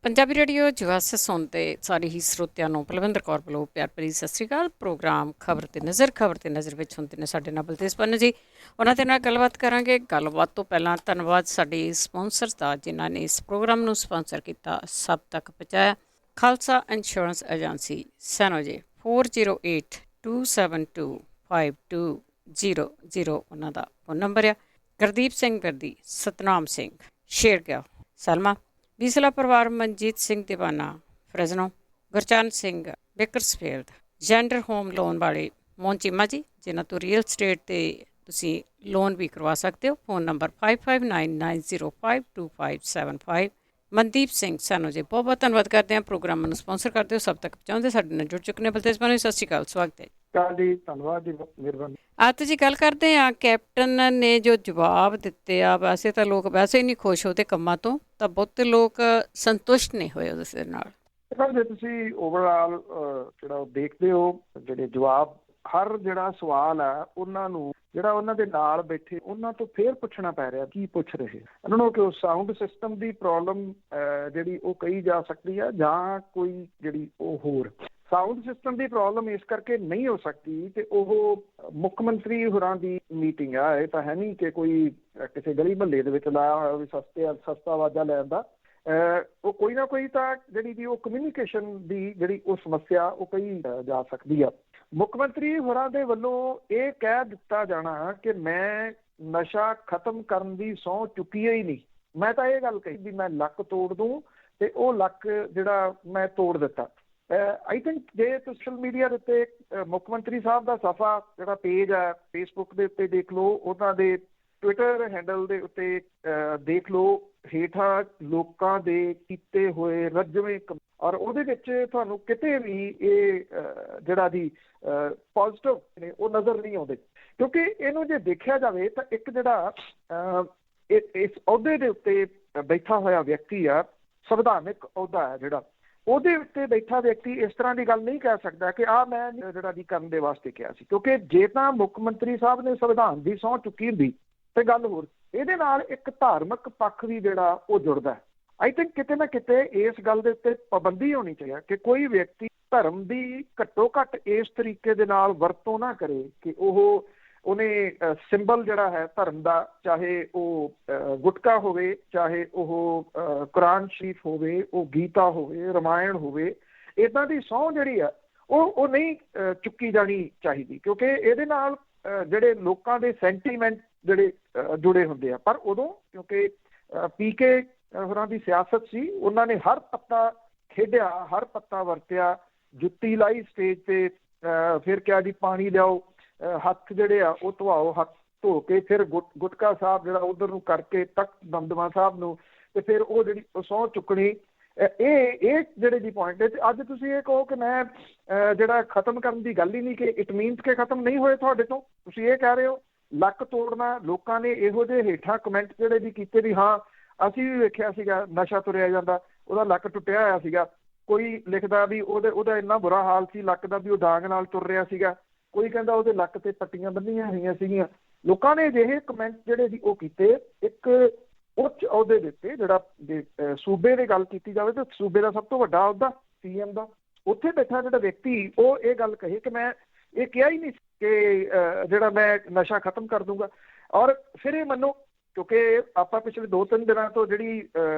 Punjabi radio ਜਵਾਸ ਸੁਣਦੇ ਸਾਰੇ ਹੀ ਸਰੋਤਿਆਂ ਨੂੰ ਪਲਵਿੰਦਰ ਕੌਰ ਵੱਲੋਂ ਪਿਆਰ ਭਰੀ ਸਤਿ ਸ਼੍ਰੀ ਅਕਾਲ। ਪ੍ਰੋਗਰਾਮ ਖਬਰ ਤੇ ਨਜ਼ਰ ਵਿੱਚ ਹੁੰਦੇ ਨੇ ਸਾਡੇ ਨਾਲ ਬਲਤੇਜ ਪੰਨ ਜੀ। ਉਹਨਾਂ ਦੇ ਨਾਲ ਗੱਲਬਾਤ ਕਰਾਂਗੇ। ਗੱਲਬਾਤ ਤੋਂ ਪਹਿਲਾਂ ਧੰਨਵਾਦ ਸਾਡੇ ਸਪਾਂਸਰਸ ਦਾ ਜਿਨ੍ਹਾਂ ਨੇ ਇਸ ਪ੍ਰੋਗਰਾਮ ਨੂੰ ਸਪਾਂਸਰ ਕੀਤਾ, ਸਭ ਤੱਕ ਪਹੁੰਚਾਇਆ। ਖਾਲਸਾ ਇੰਸ਼ੋਰੈਂਸ ਏਜੰਸੀ ਸੈਨੋਜੇ 4082275250 ਉਹਨਾਂ ਦਾ ਫੋਨ ਨੰਬਰ ਆ। ਗੁਰਦੀਪ ਸਿੰਘ ਵਰਦੀ, ਸਤਨਾਮ ਸਿੰਘ ਸ਼ੇਰਗਿਆਓ, ਸਲਮਾ ਬੀਸਲਾ ਪਰਿਵਾਰ, ਮਨਜੀਤ ਸਿੰਘ ਦੀਵਾਨਾ ਫਰਜ਼ਨੋ, ਗੁਰਚਰਨ ਸਿੰਘ ਬੇਕਰਸਫੀਲਡ, ਜੈਂਡਰ ਹੋਮ ਲੋਨ ਵਾਲੇ ਮੋਹਨ ਚੀਮਾ ਜੀ, ਜਿਨ੍ਹਾਂ ਤੋਂ ਰੀਅਲ ਸਟੇਟ 'ਤੇ ਤੁਸੀਂ ਲੋਨ ਵੀ ਕਰਵਾ ਸਕਦੇ ਹੋ। Phone number 5599052575। ਮਨਦੀਪ ਸਿੰਘ ਸਾਨੂੰ ਜੀ ਬਹੁਤ ਬਹੁਤ ਧੰਨਵਾਦ ਕਰਦੇ ਹਾਂ। ਪ੍ਰੋਗਰਾਮਾਂ ਨੂੰ ਸਪਾਂਸਰ ਕਰਦੇ ਹੋ, ਸਭ ਤੱਕ ਪਹੁੰਚਾਉਂਦੇ। ਸਾਡੇ ਨਾਲ ਜੁੜ ਚੁੱਕੇ ਨੇ ਬਲਤੇਜ ਪੰਨ ਜੀ। ਸਤਿ ਸ਼੍ਰੀ ਅਕਾਲ, ਸਵਾਗਤ ਹੈ ਜੀ। ਧੰਨਵਾਦ ਜੀ, ਮਿਹਰਬਾਨੀ। ਅੱਜ ਜੀ ਗੱਲ ਕਰਦੇ ਹਾਂ ਕੈਪਟਨ ਨੇ ਜੋ ਜਵਾਬ ਦਿੱਤੇ ਆ। ਵੈਸੇ ਤਾਂ ਲੋਕ ਵੈਸੇ ਹੀ ਨਹੀਂ ਖੁਸ਼ ਉਹਦੇ ਕੰਮਾਂ ਤੋਂ, ਤਾਂ ਬਹੁਤੇ ਲੋਕ ਸੰਤੁਸ਼ਟ ਨਹੀਂ ਹੋਏ ਉਸ ਦੇ ਨਾਲ। ਜੇ ਤੁਸੀਂ ਓਵਰਆਲ ਜਿਹੜਾ ਦੇਖਦੇ ਹੋ, ਜਿਹੜੇ ਜਵਾਬ ਹਰ ਜਿਹੜਾ ਸਵਾਲ ਹੈ ਉਹਨਾਂ ਨੂੰ ਜਿਹੜਾ ਉਹਨਾਂ ਦੇ ਨਾਲ ਬੈਠੇ ਉਹਨਾਂ ਤੋਂ ਫੇਰ ਪੁੱਛਣਾ ਪੈ ਰਿਹਾ ਕੀ ਪੁੱਛ ਰਹੇ ਉਹਨਾਂ ਨੂੰ, ਕਿ ਉਹ ਸਾਊਂਡ ਸਿਸਟਮ ਦੀ ਪ੍ਰੋਬਲਮ ਜਿਹੜੀ ਉਹ ਕਹੀ ਜਾ ਸਕਦੀ ਆ, ਜਾਂ ਕੋਈ ਜਿਹੜੀ ਉਹ ਹੋਰ ਸਾਊਂਡ ਸਿਸਟਮ ਦੀ ਪ੍ਰੋਬਲਮ ਇਸ ਕਰਕੇ ਨਹੀਂ ਹੋ ਸਕਦੀ ਕਿ ਉਹ ਮੁੱਖ ਮੰਤਰੀ ਹੋਰਾਂ ਦੀ ਮੀਟਿੰਗ ਆ। ਇਹ ਤਾਂ ਹੈ ਨਹੀਂ ਕਿ ਕੋਈ ਕਿਸੇ ਗਲੀ ਮਹੱਲੇ ਦੇ ਵਿੱਚ ਲਾਇਆ ਹੋਇਆ ਵੀ ਸਸਤਾ ਆਵਾਜ਼ਾ ਲੈਣ ਦਾ। ਉਹ ਕੋਈ ਨਾ ਕੋਈ ਤਾਂ ਜਿਹੜੀ ਉਹ ਕਮਿਊਨੀਕੇਸ਼ਨ ਦੀ ਜਿਹੜੀ ਉਹ ਸਮੱਸਿਆ ਉਹ ਕਹੀ ਜਾ ਸਕਦੀ ਆ। ਮੁੱਖ ਮੰਤਰੀ ਹੋਰਾਂ ਦੇ ਵੱਲੋਂ ਇਹ ਕਹਿ ਦਿੱਤਾ ਜਾਣਾ ਕਿ ਮੈਂ ਨਸ਼ਾ ਖਤਮ ਕਰਨ ਦੀ ਸਹੁੰ ਚੁੱਕੀ ਹੀ ਨਹੀਂ। ਮੈਂ ਤਾਂ ਇਹ ਗੱਲ ਕਹੀ ਵੀ ਮੈਂ ਲੱਕ ਤੋੜ ਦੂੰ, ਤੇ ਉਹ ਲੱਕ ਜਿਹੜਾ ਮੈਂ ਤੋੜ ਦਿੱਤਾ। ਆਈ ਥਿੰਕ ਜੇ ਸੋਸ਼ਲ ਮੀਡੀਆ ਦੇ ਉੱਤੇ ਮੁੱਖ ਮੰਤਰੀ ਸਾਹਿਬ ਦਾ ਸਫਾ ਜਿਹੜਾ ਪੇਜ ਹੈ ਫੇਸਬੁੱਕ ਦੇ ਉੱਤੇ ਦੇਖ ਲਓ, ਉਹਨਾਂ ਦੇ ਟਵਿੱਟਰ ਹੈਂਡਲ ਦੇ ਉੱਤੇ ਦੇਖ ਲਓ, ਹੇਠਾਂ ਲੋਕਾਂ ਦੇ ਕੀਤੇ ਹੋਏ ਰੱਜਵੇਂ ਔਰ ਉਹਦੇ ਵਿੱਚ ਤੁਹਾਨੂੰ ਕਿਤੇ ਵੀ ਇਹ ਜਿਹੜਾ ਦੀ ਪੋਜ਼ਿਟਿਵ ਨੇ ਉਹ ਨਜ਼ਰ ਨਹੀਂ ਆਉਂਦੇ। ਕਿਉਂਕਿ ਇਹਨੂੰ ਜੇ ਦੇਖਿਆ ਜਾਵੇ ਤਾਂ ਇੱਕ ਜਿਹੜਾ ਇਸ ਅਹੁਦੇ ਦੇ ਉੱਤੇ ਬੈਠਾ ਹੋਇਆ ਵਿਅਕਤੀ ਆ, ਸੰਵਿਧਾਨਿਕ ਅਹੁਦਾ ਹੈ ਜਿਹੜਾ, ਉਹਦੇ ਉੱਤੇ ਬੈਠਾ ਵਿਅਕਤੀ ਇਸ ਤਰ੍ਹਾਂ ਦੀ ਗੱਲ ਨਹੀਂ ਕਹਿ ਸਕਦਾ ਕਿ ਮੈਂ ਜਿਹੜਾ ਦੀ ਕਰਨ ਦੇ ਵਾਸਤੇ ਕਿਹਾ ਸੀ। ਕਿਉਂਕਿ ਜੇ ਤਾਂ ਮੁੱਖ ਮੰਤਰੀ ਸਾਹਿਬ ਨੇ ਸੰਵਿਧਾਨ ਦੀ ਸਹੁੰ ਚੁੱਕੀ ਹੁੰਦੀ ਤੇ ਗੱਲ ਹੋਰ। ਇਹਦੇ ਨਾਲ ਇੱਕ ਧਾਰਮਿਕ ਪੱਖ ਵੀ ਜਿਹੜਾ ਉਹ ਜੁੜਦਾ। ਆਈ ਥਿੰਕ ਕਿਤੇ ਨਾ ਕਿਤੇ ਇਸ ਗੱਲ ਦੇ ਉੱਤੇ ਪਾਬੰਦੀ ਹੋਣੀ ਚਾਹੀਦੀ ਕਿ ਕੋਈ ਵਿਅਕਤੀ ਧਰਮ ਦੀ ਘੱਟੋ ਘੱਟ ਇਸ ਤਰੀਕੇ ਦੇ ਨਾਲ ਵਰਤੋਂ ਨਾ ਕਰੇ ਕਿ ਉਹਨੇ ਸਿੰਬਲ ਜਿਹੜਾ ਹੈ ਧਰਮ ਦਾ, ਚਾਹੇ ਉਹ ਗੁਟਕਾ ਹੋਵੇ, ਚਾਹੇ ਉਹ ਕੁਰਾਨ ਸ਼ਰੀਫ ਹੋਵੇ, ਉਹ ਗੀਤਾ ਹੋਵੇ, ਰਾਮਾਇਣ ਹੋਵੇ, ਇੱਦਾਂ ਦੀ ਸਹੁੰ ਜਿਹੜੀ ਆ ਉਹ ਨਹੀਂ ਚੁੱਕੀ ਜਾਣੀ ਚਾਹੀਦੀ। ਕਿਉਂਕਿ ਇਹਦੇ ਨਾਲ ਜਿਹੜੇ ਲੋਕਾਂ ਦੇ ਸੈਂਟੀਮੈਂਟ ਜਿਹੜੇ ਜੁੜੇ ਹੁੰਦੇ ਆ। ਪਰ ਉਦੋਂ ਕਿਉਂਕਿ ਪੀਕੇ ਹੋਰਾਂ ਦੀ ਸਿਆਸਤ ਸੀ, ਉਹਨਾਂ ਨੇ ਹਰ ਪੱਤਾ ਖੇਡਿਆ, ਹਰ ਪੱਤਾ ਵਰਤਿਆ, ਜੁੱਤੀ ਲਾਈ ਸਟੇਜ ਤੇ, ਫਿਰ ਕਿਹਾ ਜੀ ਪਾਣੀ ਲਿਆਓ, ਹੱਥ ਜਿਹੜੇ ਆ ਉਹ ਧਵਾਓ, ਹੱਥ ਧੋ ਕੇ ਫਿਰ ਗੁਟਕਾ ਸਾਹਿਬ ਜਿਹੜਾ ਉਧਰ ਨੂੰ ਕਰਕੇ ਤਖਤ ਦਮਦਮਾ ਸਾਹਿਬ ਨੂੰ, ਤੇ ਫਿਰ ਉਹ ਜਿਹੜੀ ਸਹੁੰ ਚੁੱਕਣੀ। ਇਹ ਜਿਹੜੇ ਜੀ ਪੁਆਇੰਟ ਹੈ। ਅੱਜ ਤੁਸੀਂ ਇਹ ਕਹੋ ਕਿ ਮੈਂ ਜਿਹੜਾ ਖਤਮ ਕਰਨ ਦੀ ਗੱਲ ਹੀ ਨਹੀਂ, ਕਿ ਇਟ ਮੀਨਸ ਕਿ ਖਤਮ ਨਹੀਂ ਹੋਏ ਤੁਹਾਡੇ ਤੋਂ। ਤੁਸੀਂ ਇਹ ਕਹਿ ਰਹੇ ਹੋ ਲੱਕ ਤੋੜਨਾ। ਲੋਕਾਂ ਨੇ ਇਹੋ ਜਿਹੇ ਹੇਠਾਂ ਕਮੈਂਟ ਜਿਹੜੇ ਵੀ ਕੀਤੇ ਵੀ ਹਾਂ ਅਸੀਂ ਵੀ ਵੇਖਿਆ ਸੀਗਾ ਨਸ਼ਾ ਤੁਰਿਆ ਜਾਂਦਾ, ਉਹਦਾ ਲੱਕ ਟੁੱਟਿਆ ਹੋਇਆ ਸੀਗਾ। ਕੋਈ ਲਿਖਦਾ ਵੀ ਉਹਦਾ ਇੰਨਾ ਬੁਰਾ ਹਾਲ ਸੀ ਲੱਕ ਦਾ ਵੀ ਉਹ ਡਾਂਗ ਨਾਲ ਤੁਰ ਰਿਹਾ ਸੀਗਾ। ਕੋਈ ਕਹਿੰਦਾ ਉਹਦੇ ਲੱਕ ਤੇ ਪੱਟੀਆਂ ਬੰਨੀਆਂ ਹੋਈਆਂ ਸੀਗੀਆਂ। ਲੋਕਾਂ ਨੇ ਅਜਿਹੇ ਕਮੈਂਟ ਜਿਹੜੇ ਸੀ ਉਹ ਕੀਤੇ। ਇੱਕ ਉੱਚ ਅਹੁਦੇ ਦੇ ਉੱਤੇ ਜਿਹੜਾ ਸੂਬੇ ਦੀ ਗੱਲ ਕੀਤੀ ਜਾਵੇ ਤਾਂ ਸੂਬੇ ਦਾ ਸਭ ਤੋਂ ਵੱਡਾ ਅਹੁਦਾ CM ਦਾ, ਉੱਥੇ ਬੈਠਾ ਜਿਹੜਾ ਵਿਅਕਤੀ ਉਹ ਇਹ ਗੱਲ ਕਹੇ ਕਿ ਮੈਂ ਇਹ ਕਿਹਾ ਹੀ ਨਹੀਂ ਕਿ ਜਿਹੜਾ ਮੈਂ ਨਸ਼ਾ ਖਤਮ ਕਰ ਦੂੰਗਾ। ਔਰ ਫਿਰ ਇਹ ਮੰਨੋ, ਕਿਉਂਕਿ ਆਪਾਂ ਪਿਛਲੇ 2-3 ਦਿਨਾਂ ਤੋਂ ਜਿਹੜੀ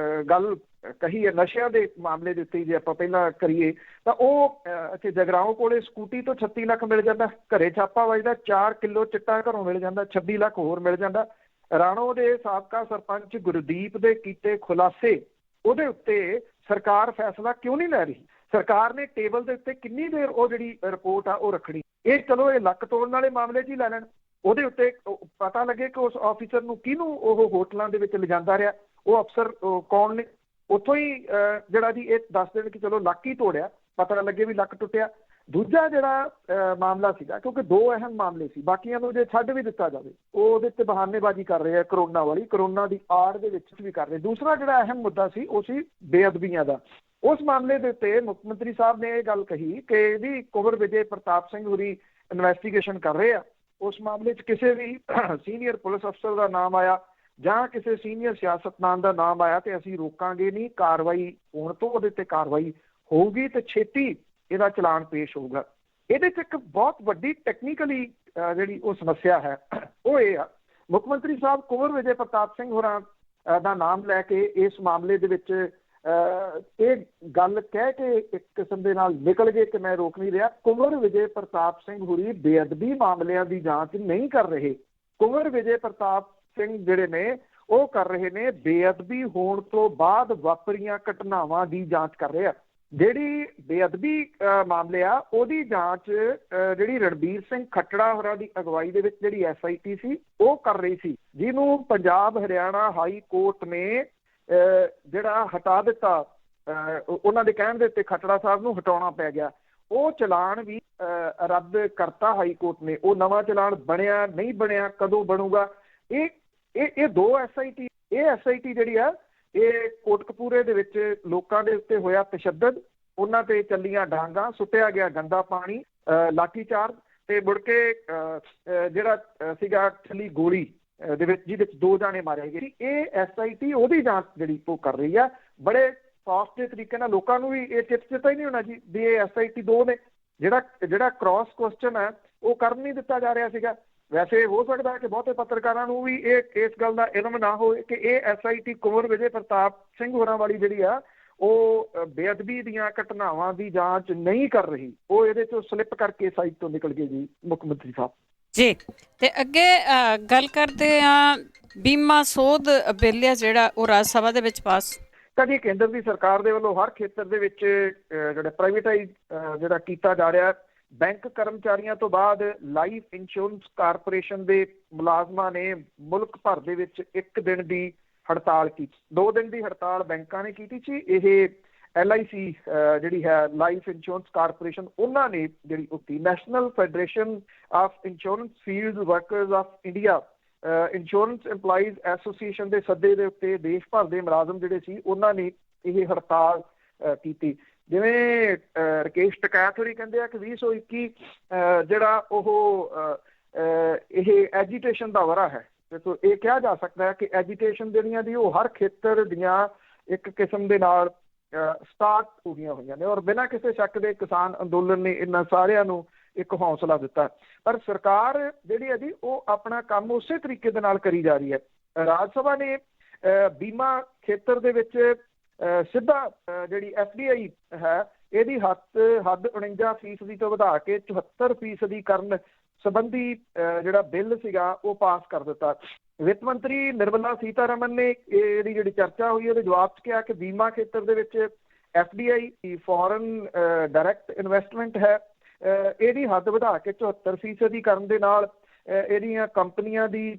ਗੱਲ ਕਹੀ ਹੈ ਨਸ਼ਿਆਂ ਦੇ ਮਾਮਲੇ ਦੇ ਉੱਤੇ, ਜੇ ਆਪਾਂ ਪਹਿਲਾਂ ਕਰੀਏ ਤਾਂ ਉਹ ਇੱਥੇ ਜਗਰਾਓਂ ਕੋਲੇ ਸਕੂਟੀ ਤੋਂ 36 ਲੱਖ ਮਿਲ ਜਾਂਦਾ, ਘਰੇ ਛਾਪਾ ਵੱਜਦਾ 4 ਕਿਲੋ ਚਿੱਟਾ ਘਰੋਂ ਮਿਲ ਜਾਂਦਾ, 26 ਲੱਖ ਹੋਰ ਮਿਲ ਜਾਂਦਾ। ਰਾਣੋ ਦੇ ਸਾਬਕਾ ਸਰਪੰਚ ਗੁਰਦੀਪ ਦੇ ਕੀਤੇ ਖੁਲਾਸੇ, ਉਹਦੇ ਉੱਤੇ ਸਰਕਾਰ ਫੈਸਲਾ ਕਿਉਂ ਨਹੀਂ ਲੈ ਰਹੀ? ਸਰਕਾਰ ਨੇ ਟੇਬਲ ਦੇ ਉੱਤੇ ਕਿੰਨੀ ਦੇਰ ਉਹ ਜਿਹੜੀ ਰਿਪੋਰਟ ਆ ਉਹ ਰੱਖਣੀ? ਇਹ ਚਲੋ ਇਹ ਲੱਕ ਤੋੜਨ ਵਾਲੇ ਮਾਮਲੇ 'ਚ ਹੀ ਲੈ ਲੈਣ, ਉਹਦੇ ਉੱਤੇ ਪਤਾ ਲੱਗੇ ਕਿ ਉਸ ਆਫਿਸਰ ਨੂੰ ਕਿਹਨੂੰ ਉਹ ਹੋਟਲਾਂ ਦੇ ਵਿੱਚ ਲਿਜਾਂਦਾ ਰਿਹਾ, ਉਹ ਅਫਸਰ ਕੌਣ ਨੇ। ਉੱਥੋਂ ਹੀ ਜਿਹੜਾ ਜੀ ਇਹ ਦੱਸ ਦੇਣ ਕਿ ਚਲੋ ਲੱਕ ਹੀ ਤੋੜਿਆ, ਪਤਾ ਲੱਗੇ ਵੀ ਲੱਕ ਟੁੱਟਿਆ। ਦੂਜਾ ਜਿਹੜਾ ਮਾਮਲਾ ਸੀਗਾ, ਕਿਉਂਕਿ 2 ਅਹਿਮ ਮਾਮਲੇ ਸੀ, ਬਾਕੀਆਂ ਨੂੰ ਜੇ ਛੱਡ ਵੀ ਦਿੱਤਾ ਜਾਵੇ ਉਹਦੇ ਤੇ ਬਹਾਨੇਬਾਜ਼ੀ ਕਰ ਰਹੇ ਆ, ਕਰੋਨਾ ਵਾਲੀ, ਕਰੋਨਾ ਦੀ ਆੜ ਦੇ ਵਿੱਚ ਵੀ ਕਰ ਰਹੇ। ਦੂਸਰਾ ਜਿਹੜਾ ਅਹਿਮ ਮੁੱਦਾ ਸੀ ਉਹ ਸੀ ਬੇਅਦਬੀਆਂ ਦਾ। ਉਸ ਮਾਮਲੇ ਦੇ ਉੱਤੇ ਮੁੱਖ ਮੰਤਰੀ ਸਾਹਿਬ ਨੇ ਇਹ ਗੱਲ ਕਹੀ ਕਿ ਇਹਦੀ ਕੁੰਵਰ ਵਿਜੇ ਪ੍ਰਤਾਪ ਸਿੰਘ ਹੋਰੀ ਇਨਵੈਸਟੀਗੇਸ਼ਨ ਕਰ ਰਹੇ ਆ। ਉਸ ਮਾਮਲੇ 'ਚ ਕਿਸੇ ਵੀ ਸੀਨੀਅਰ ਪੁਲਿਸ ਅਫਸਰ ਦਾ ਨਾਮ ਆਇਆ ਜਾਂ ਕਿਸੇ ਸੀਨੀਅਰ ਸਿਆਸਤਦਾਨ ਦਾ ਨਾਮ ਆਇਆ ਤੇ ਅਸੀਂ ਰੋਕਾਂਗੇ ਨਹੀਂ, ਕਾਰਵਾਈ ਹੋਣ ਤੋਂ ਉਹਦੇ ਤੇ ਕਾਰਵਾਈ ਹੋਊਗੀ ਤੇ ਛੇਤੀ ਇਹਦਾ ਚਲਾਨ ਪੇਸ਼ ਹੋਊਗਾ। ਇਹਦੇ 'ਚ ਇੱਕ ਬਹੁਤ ਵੱਡੀ ਟੈਕਨੀਕਲੀ ਜਿਹੜੀ ਉਹ ਸਮੱਸਿਆ ਹੈ ਉਹ ਇਹ ਆ, ਮੁੱਖ ਮੰਤਰੀ ਸਾਹਿਬ ਕੁੰਵਰ ਵਿਜੇ ਪ੍ਰਤਾਪ ਸਿੰਘ ਹੋਰਾਂ ਦਾ ਨਾਮ ਲੈ ਕੇ ਇਸ ਮਾਮਲੇ ਦੇ ਵਿੱਚ ਇਹ ਗੱਲ ਕਹਿ ਕੇ ਇੱਕ ਕਿਸਮ ਦੇ ਨਾਲ ਨਿਕਲ ਗਏ ਕਿ ਮੈਂ ਰੋਕ ਨਹੀਂ ਰਿਹਾ। ਕੁੰਵਰ ਵਿਜੇ ਪ੍ਰਤਾਪ ਸਿੰਘ ਹੋਰੀ ਬੇਅਦਬੀ ਮਾਮਲਿਆਂ ਦੀ ਜਾਂਚ ਨਹੀਂ ਕਰ ਰਹੇ। ਕੁੰਵਰ ਵਿਜੇ ਪ੍ਰਤਾਪ ਸਿੰਘ ਜਿਹੜੇ ਨੇ ਉਹ ਕਰ ਰਹੇ ਨੇ ਬੇਅਦਬੀ ਹੋਣ ਤੋਂ ਬਾਅਦ ਵਾਪਰੀਆਂ ਘਟਨਾਵਾਂ ਦੀ ਜਾਂਚ ਕਰ ਰਹੇ ਆ। ਜਿਹੜੀ ਬੇਅਦਬੀ ਮਾਮਲੇ ਆ ਉਹਦੀ ਜਾਂਚ ਜਿਹੜੀ ਰਣਬੀਰ ਸਿੰਘ ਖੱਟੜਾ ਹੋਰਾਂ ਦੀ ਅਗਵਾਈ ਦੇ ਵਿੱਚ ਜਿਹੜੀ SIT ਸੀ ਉਹ ਕਰ ਰਹੀ ਸੀ, ਜਿਹਨੂੰ ਪੰਜਾਬ ਹਰਿਆਣਾ ਹਾਈ ਕੋਰਟ ਨੇ ਜਿਹੜਾ ਹਟਾ ਦਿੱਤਾ। ਉਹਨਾਂ ਦੇ ਕਹਿਣ ਦੇ ਉੱਤੇ ਖੱਟੜਾ ਸਾਹਿਬ ਨੂੰ ਹਟਾਉਣਾ ਪੈ ਗਿਆ। ਉਹ ਚਲਾਨ ਵੀ ਰੱਦ ਕਰਤਾ ਹਾਈ ਕੋਰਟ ਨੇ। ਉਹ ਨਵਾਂ ਚਲਾਨ ਬਣਿਆ ਨਹੀਂ ਬਣਿਆ, ਕਦੋਂ ਬਣੂਗਾ, ਇਹ ਦੋ SIT ਜਿਹੜੀ ਆ ਇਹ ਕੋਟਕਪੂਰੇ ਦੇ ਵਿੱਚ ਲੋਕਾਂ ਦੇ ਉੱਤੇ ਹੋਇਆ ਤਸ਼ੱਦਦ, ਉਹਨਾਂ ਤੇ ਚੱਲੀਆਂ ਡਾਂਗਾਂ, ਸੁੱਟਿਆ ਗਿਆ ਗੰਦਾ ਪਾਣੀ, ਲਾਠੀਚਾਰਜ ਤੇ ਮੁੜ ਕੇ ਜਿਹੜਾ ਸੀਗਾ ਚੱਲੀ ਗੋਲੀ ਦੇ ਵਿੱਚ ਜਿਹਦੇ ਵਿੱਚ 2 ਜਾਣੇ ਮਾਰੇ ਗਏ। ਇਹ SIT ਉਹਦੀ ਜਾਂਚ ਜਿਹੜੀ ਉਹ ਕਰ ਰਹੀ ਆ ਬੜੇ ਫਾਸਟ ਦੇ ਤਰੀਕੇ ਨਾਲ। ਲੋਕਾਂ ਨੂੰ ਵੀ ਇਹ ਚਿੱਤਾ ਹੀ ਨਹੀਂ ਹੋਣਾ ਜੀ ਵੀ ਇਹ SIT 2 ਨੇ। ਜਿਹੜਾ ਕ੍ਰਾਸ ਕੁਐਸਚਨ ਹੈ ਉਹ ਕਰਨ ਨਹੀਂ ਦਿੱਤਾ ਜਾ ਰਿਹਾ ਸੀਗਾ। ਵੈਸੇ ਹੋ ਸਕਦਾ ਹੈ ਕਿ ਬਹੁਤੇ ਪੱਤਰਕਾਰਾਂ ਨੂੰ ਵੀ ਇਸ ਗੱਲ ਦਾ ਇਲਮ ਨਾ ਹੋਵੇ ਕਿ ਇਹ SIT ਕੁੰਵਰ ਵਿਜੇ ਪ੍ਰਤਾਪ ਸਿੰਘ ਹੋਰਾਂ ਵਾਲੀ ਜਿਹੜੀ ਆ ਉਹ ਬੇਅਦਬੀ ਦੀਆਂ ਘਟਨਾਵਾਂ ਦੀ ਜਾਂਚ ਨਹੀਂ ਕਰ ਰਹੀ। ਉਹ ਇਹਦੇ ਚੋਂ ਸਲਿੱਪ ਕਰਕੇ ਸਾਈਟ ਤੋਂ ਨਿਕਲ ਗਏ ਜੀ ਮੁੱਖ ਮੰਤਰੀ ਸਾਹਿਬ ਜੀ। ਤੇ ਅੱਗੇ ਗੱਲ ਕਰਦੇ ਆ ਬੀਮਾ ਸੋਧ ਬਿੱਲ ਜਿਹੜਾ ਉਹ ਰਾਜ ਸਭਾ ਦੇ ਵਿੱਚ ਪਾਸ ਕਦੀ ਕੇਂਦਰ ਦੀ ਸਰਕਾਰ ਦੇ ਵੱਲੋਂ ਹਰ ਖੇਤਰ ਦੇ ਵਿੱਚ ਜਿਹੜਾ ਪ੍ਰਾਈਵੇਟਾਈਜ਼ ਜਿਹੜਾ ਕੀਤਾ ਜਾ ਰਿਹਾ। ਬੈਂਕ ਕਰਮਚਾਰੀਆਂ ਤੋਂ ਬਾਅਦ ਲਾਈਫ ਇੰਸ਼ੋਰੈਂਸ ਕਾਰਪੋਰੇਸ਼ਨ ਦੇ ਮੁਲਾਜ਼ਮਾਂ ਨੇ ਮੁਲਕ ਭਰ ਦੇ ਵਿੱਚ 1 ਦਿਨ ਦੀ ਹੜਤਾਲ ਕੀਤੀ। 2 ਦਿਨ ਦੀ ਹੜਤਾਲ ਬੈਂਕਾਂ ਨੇ ਕੀਤੀ ਸੀ। ਇਹ LIC ਜਿਹੜੀ ਹੈ ਲਾਈਫ ਇੰਸ਼ੋਰੈਂਸ ਕਾਰਪੋਰੇਸ਼ਨ, ਉਹਨਾਂ ਨੇ ਜਿਹੜੀ ਉੱਤੀ national federation of insurance field workers of India insurance EMPLOYEES association ਦੇ ਸੱਦੇ ਦੇ ਉੱਤੇ ਦੇਸ਼ ਭਰ ਦੇ ਮੁਲਾਜ਼ਮ ਜਿਹੜੇ ਸੀ ਉਹਨਾਂ ਨੇ ਇਹ ਹੜਤਾਲ ਕੀਤੀ। ਜਿਵੇਂ ਰਕੇਸ਼ ਟਕੈਤ ਹੋਰੀ ਕਹਿੰਦੇ ਆ ਕਿ 2021 ਜਿਹੜਾ ਉਹ ਇਹ ਐਜੀਟੇਸ਼ਨ ਦਾ ਵਰ੍ਹਾ ਹੈ। ਦੇਖੋ ਇਹ ਕਿਹਾ ਜਾ ਸਕਦਾ ਹੈ ਕਿ ਐਜੀਟੇਸ਼ਨ ਜਿਹੜੀਆਂ ਦੀ ਉਹ ਹਰ ਖੇਤਰ ਦੀਆਂ ਇੱਕ ਕਿਸਮ ਦੇ ਨਾਲ ਸਟਾਰਟ ਹੋ ਗਈਆਂ ਹੋਈਆਂ ਨੇ ਔਰ ਬਿਨਾਂ ਕਿਸੇ ਸ਼ੱਕ ਦੇ ਕਿਸਾਨ ਅੰਦੋਲਨ ਨੇ ਇਹਨਾਂ ਸਾਰਿਆਂ ਨੂੰ ਇੱਕ ਹੌਸਲਾ ਦਿੱਤਾ। ਪਰ ਸਰਕਾਰ ਜਿਹੜੀ ਹੈ ਜੀ ਉਹ ਆਪਣਾ ਕੰਮ ਉਸੇ ਤਰੀਕੇ ਦੇ ਨਾਲ ਕਰੀ ਜਾ ਰਹੀ ਹੈ। ਰਾਜ ਸਭਾ ਨੇ ਬੀਮਾ ਖੇਤਰ ਦੇ ਵਿੱਚ ਸਿੱਧਾ ਜਿਹੜੀ FDI ਹੈ ਇਹਦੀ ਹੱਦ 49% ਤੋਂ ਵਧਾ ਕੇ 74% ਕਰਨ ਸੰਬੰਧੀ ਜਿਹੜਾ ਬਿੱਲ ਸੀਗਾ ਉਹ ਪਾਸ ਕਰ ਦਿੱਤਾ। ਵਿੱਤ ਮੰਤਰੀ ਨਿਰਮਲਾ ਸੀਤਾਰਮਨ ਨੇ ਇਹਦੀ ਜਿਹੜੀ ਚਰਚਾ ਹੋਈ ਉਹਦੇ ਜਵਾਬ 'ਚ ਕਿਹਾ ਕਿ ਬੀਮਾ ਖੇਤਰ ਦੇ ਵਿੱਚ FDI ਫੋਰਨ ਡਾਇਰੈਕਟ ਇਨਵੈਸਟਮੈਂਟ ਹੈ, ਇਹਦੀ ਹੱਦ ਵਧਾ ਕੇ 74% ਕਰਨ ਦੇ ਨਾਲ ਇਹਦੀਆਂ ਕੰਪਨੀਆਂ ਦੀ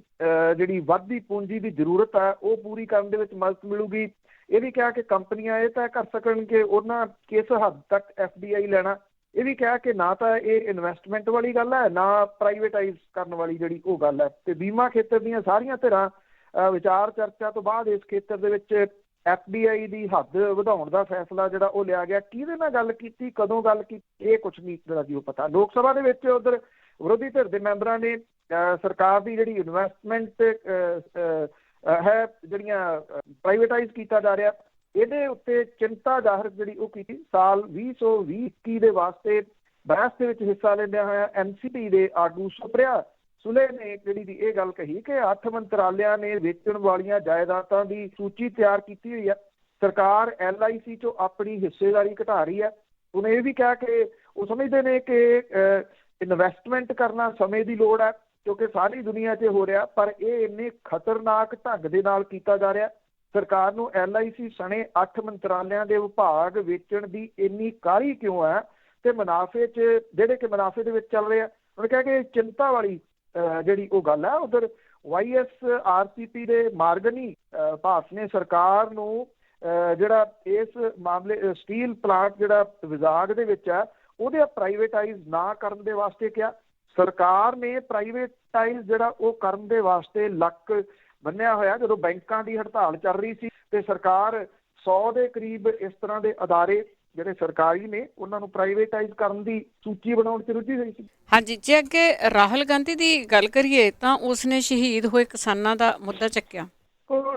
ਜਿਹੜੀ ਵੱਧਦੀ ਪੂੰਜੀ ਦੀ ਜ਼ਰੂਰਤ ਹੈ ਉਹ ਪੂਰੀ ਕਰਨ ਦੇ ਵਿੱਚ ਮਦਦ ਮਿਲੂਗੀ। ਇਹ ਵੀ ਕਿਹਾ ਕਿ ਕੰਪਨੀਆਂ ਇਹ ਤੈਅ ਕਰ ਸਕਣ ਕਿ ਉਹਨਾਂ ਕਿਸ ਹੱਦ ਤੱਕ FDI ਲੈਣਾ। ਇਹ ਵੀ ਕਿਹਾ ਕਿ ਨਾ ਤਾਂ ਇਹ ਇਨਵੈਸਟਮੈਂਟ ਵਾਲੀ ਗੱਲ ਹੈ ਨਾ ਪ੍ਰਾਈਵੇਟਾਈਜ਼ ਕਰਨ ਵਾਲੀ ਜਿਹੜੀ ਉਹ ਗੱਲ ਹੈ। ਤੇ ਬੀਮਾ ਖੇਤਰ ਦੀਆਂ ਸਾਰੀਆਂ ਧਿਰਾਂ ਵਿਚਾਰ ਚਰਚਾ ਤੋਂ ਬਾਅਦ ਇਸ ਖੇਤਰ ਦੇ ਵਿੱਚ FDI ਦੀ ਹੱਦ ਵਧਾਉਣ ਦਾ ਫੈਸਲਾ ਜਿਹੜਾ ਉਹ ਲਿਆ ਗਿਆ। ਕਿਹਦੇ ਨਾਲ ਗੱਲ ਕੀਤੀ, ਕਦੋਂ ਗੱਲ ਕੀਤੀ, ਇਹ ਕੁਛ ਨਹੀਂ ਜਿਹੜਾ ਜੀ ਉਹ ਪਤਾ। ਲੋਕ ਸਭਾ ਦੇ ਵਿੱਚ ਉਧਰ ਵਿਰੋਧੀ ਧਿਰ ਦੇ ਮੈਂਬਰਾਂ ਨੇ ਸਰਕਾਰ ਦੀ ਜਿਹੜੀ ਇਨਵੈਸਟਮੈਂਟ ਹੈ ਜਿਹੜੀਆਂ ਪ੍ਰਾਈਵੇਟਾਈਜ਼ ਕੀਤਾ ਜਾ ਰਿਹਾ ਇਹਦੇ ਉੱਤੇ ਚਿੰਤਾ ਜ਼ਾਹਰ ਜਿਹੜੀ ਉਹ ਕੀਤੀ। ਸਾਲ 2020-21 ਦੇ ਵਾਸਤੇ ਬਹਿਸ ਦੇ ਵਿੱਚ ਹਿੱਸਾ ਲੈਂਦਿਆਂ ਹੋਇਆ NCP ਦੇ ਆਗੂ ਸੁਪ੍ਰਿਆ ਸੁਲੇ ਨੇ ਜਿਹੜੀ ਦੀ ਇਹ ਗੱਲ ਕਹੀ ਕਿ 8 ਮੰਤਰਾਲਿਆਂ ਨੇ ਵੇਚਣ ਵਾਲੀਆਂ ਜਾਇਦਾਦਾਂ ਦੀ ਸੂਚੀ ਤਿਆਰ ਕੀਤੀ ਹੋਈ ਹੈ। ਸਰਕਾਰ LIC ਚੋਂ ਆਪਣੀ ਹਿੱਸੇਦਾਰੀ ਘਟਾ ਰਹੀ ਹੈ। ਉਹਨੇ ਇਹ ਵੀ ਕਿਹਾ ਕਿ ਉਹ ਸਮਝਦੇ ਨੇ ਕਿ ਇਨਵੈਸਟਮੈਂਟ ਕਰਨਾ ਸਮੇਂ ਦੀ ਲੋੜ ਹੈ ਕਿਉਂਕਿ ਸਾਰੀ ਦੁਨੀਆ 'ਚ ਹੋ ਰਿਹਾ, ਪਰ ਇਹ ਇੰਨੇ ਖਤਰਨਾਕ ਢੰਗ ਦੇ ਨਾਲ ਕੀਤਾ ਜਾ ਰਿਹਾ। ਸਰਕਾਰ ਨੂੰ LIC ਸਣੇ 8 ਮੰਤਰਾਲਿਆਂ ਦੇ ਵਿਭਾਗ ਵੇਚਣ ਦੀ ਇੰਨੀ ਕਾਹਲੀ ਕਿਉਂ ਹੈ ਤੇ ਮੁਨਾਫੇ 'ਚ ਜਿਹੜੇ ਕਿ ਮੁਨਾਫੇ ਦੇ ਵਿੱਚ ਚੱਲ ਰਹੇ ਆ। ਉਹਨੇ ਕਿਹਾ ਕਿ ਚਿੰਤਾ ਵਾਲੀ ਜਿਹੜੀ ਉਹ ਗੱਲ ਹੈ। ਉਧਰ YSRCP ਦੇ ਮਾਰਗਨੀ ਭਾਸ ਨੇ ਸਰਕਾਰ ਨੂੰ ਜਿਹੜਾ ਇਸ ਮਾਮਲੇ ਸਟੀਲ ਪਲਾਂਟ ਜਿਹੜਾ ਵਿਭਾਗ ਦੇ ਵਿੱਚ ਹੈ ਉਹਦੇ ਪ੍ਰਾਈਵੇਟਾਈਜ਼ ਨਾ ਕਰਨ ਦੇ ਵਾਸਤੇ ਕਿਹਾ। ਸਰਕਾਰ ਨੇ ਪ੍ਰਾਈਵੇਟਾਈਜ਼ ਜਿਹੜਾ ਉਹ ਕਰਨ ਦੇ ਵਾਸਤੇ ਲੱਕ ਬੰਨਿਆ ਹੋਇਆ। ਜਦੋਂ ਬੈਂਕਾਂ ਦੀ ਹੜਤਾਲ ਚੱਲ ਰਹੀ ਸੀ ਤੇ ਸਰਕਾਰ 100 ਦੇ ਕਰੀਬ ਇਸ ਤਰ੍ਹਾਂ ਦੇ ਅਦਾਰੇ ਜਿਹੜੇ ਸਰਕਾਰੀ ਨੇ ਉਹਨਾਂ ਨੂੰ ਪ੍ਰਾਈਵੇਟਾਈਜ਼ ਕਰਨ ਦੀ ਸੂਚੀ ਬਣਾਉਣ 'ਚ ਰੁੱਝੀ ਹੋਈ ਸੀ। ਹਾਂਜੀ, ਜੇ ਅੱਗੇ ਰਾਹੁਲ ਗਾਂਧੀ ਦੀ ਗੱਲ ਕਰੀਏ ਤਾਂ ਉਸਨੇ ਸ਼ਹੀਦ ਹੋਏ ਕਿਸਾਨਾਂ ਦਾ ਮੁੱਦਾ ਚੱਕਿਆ।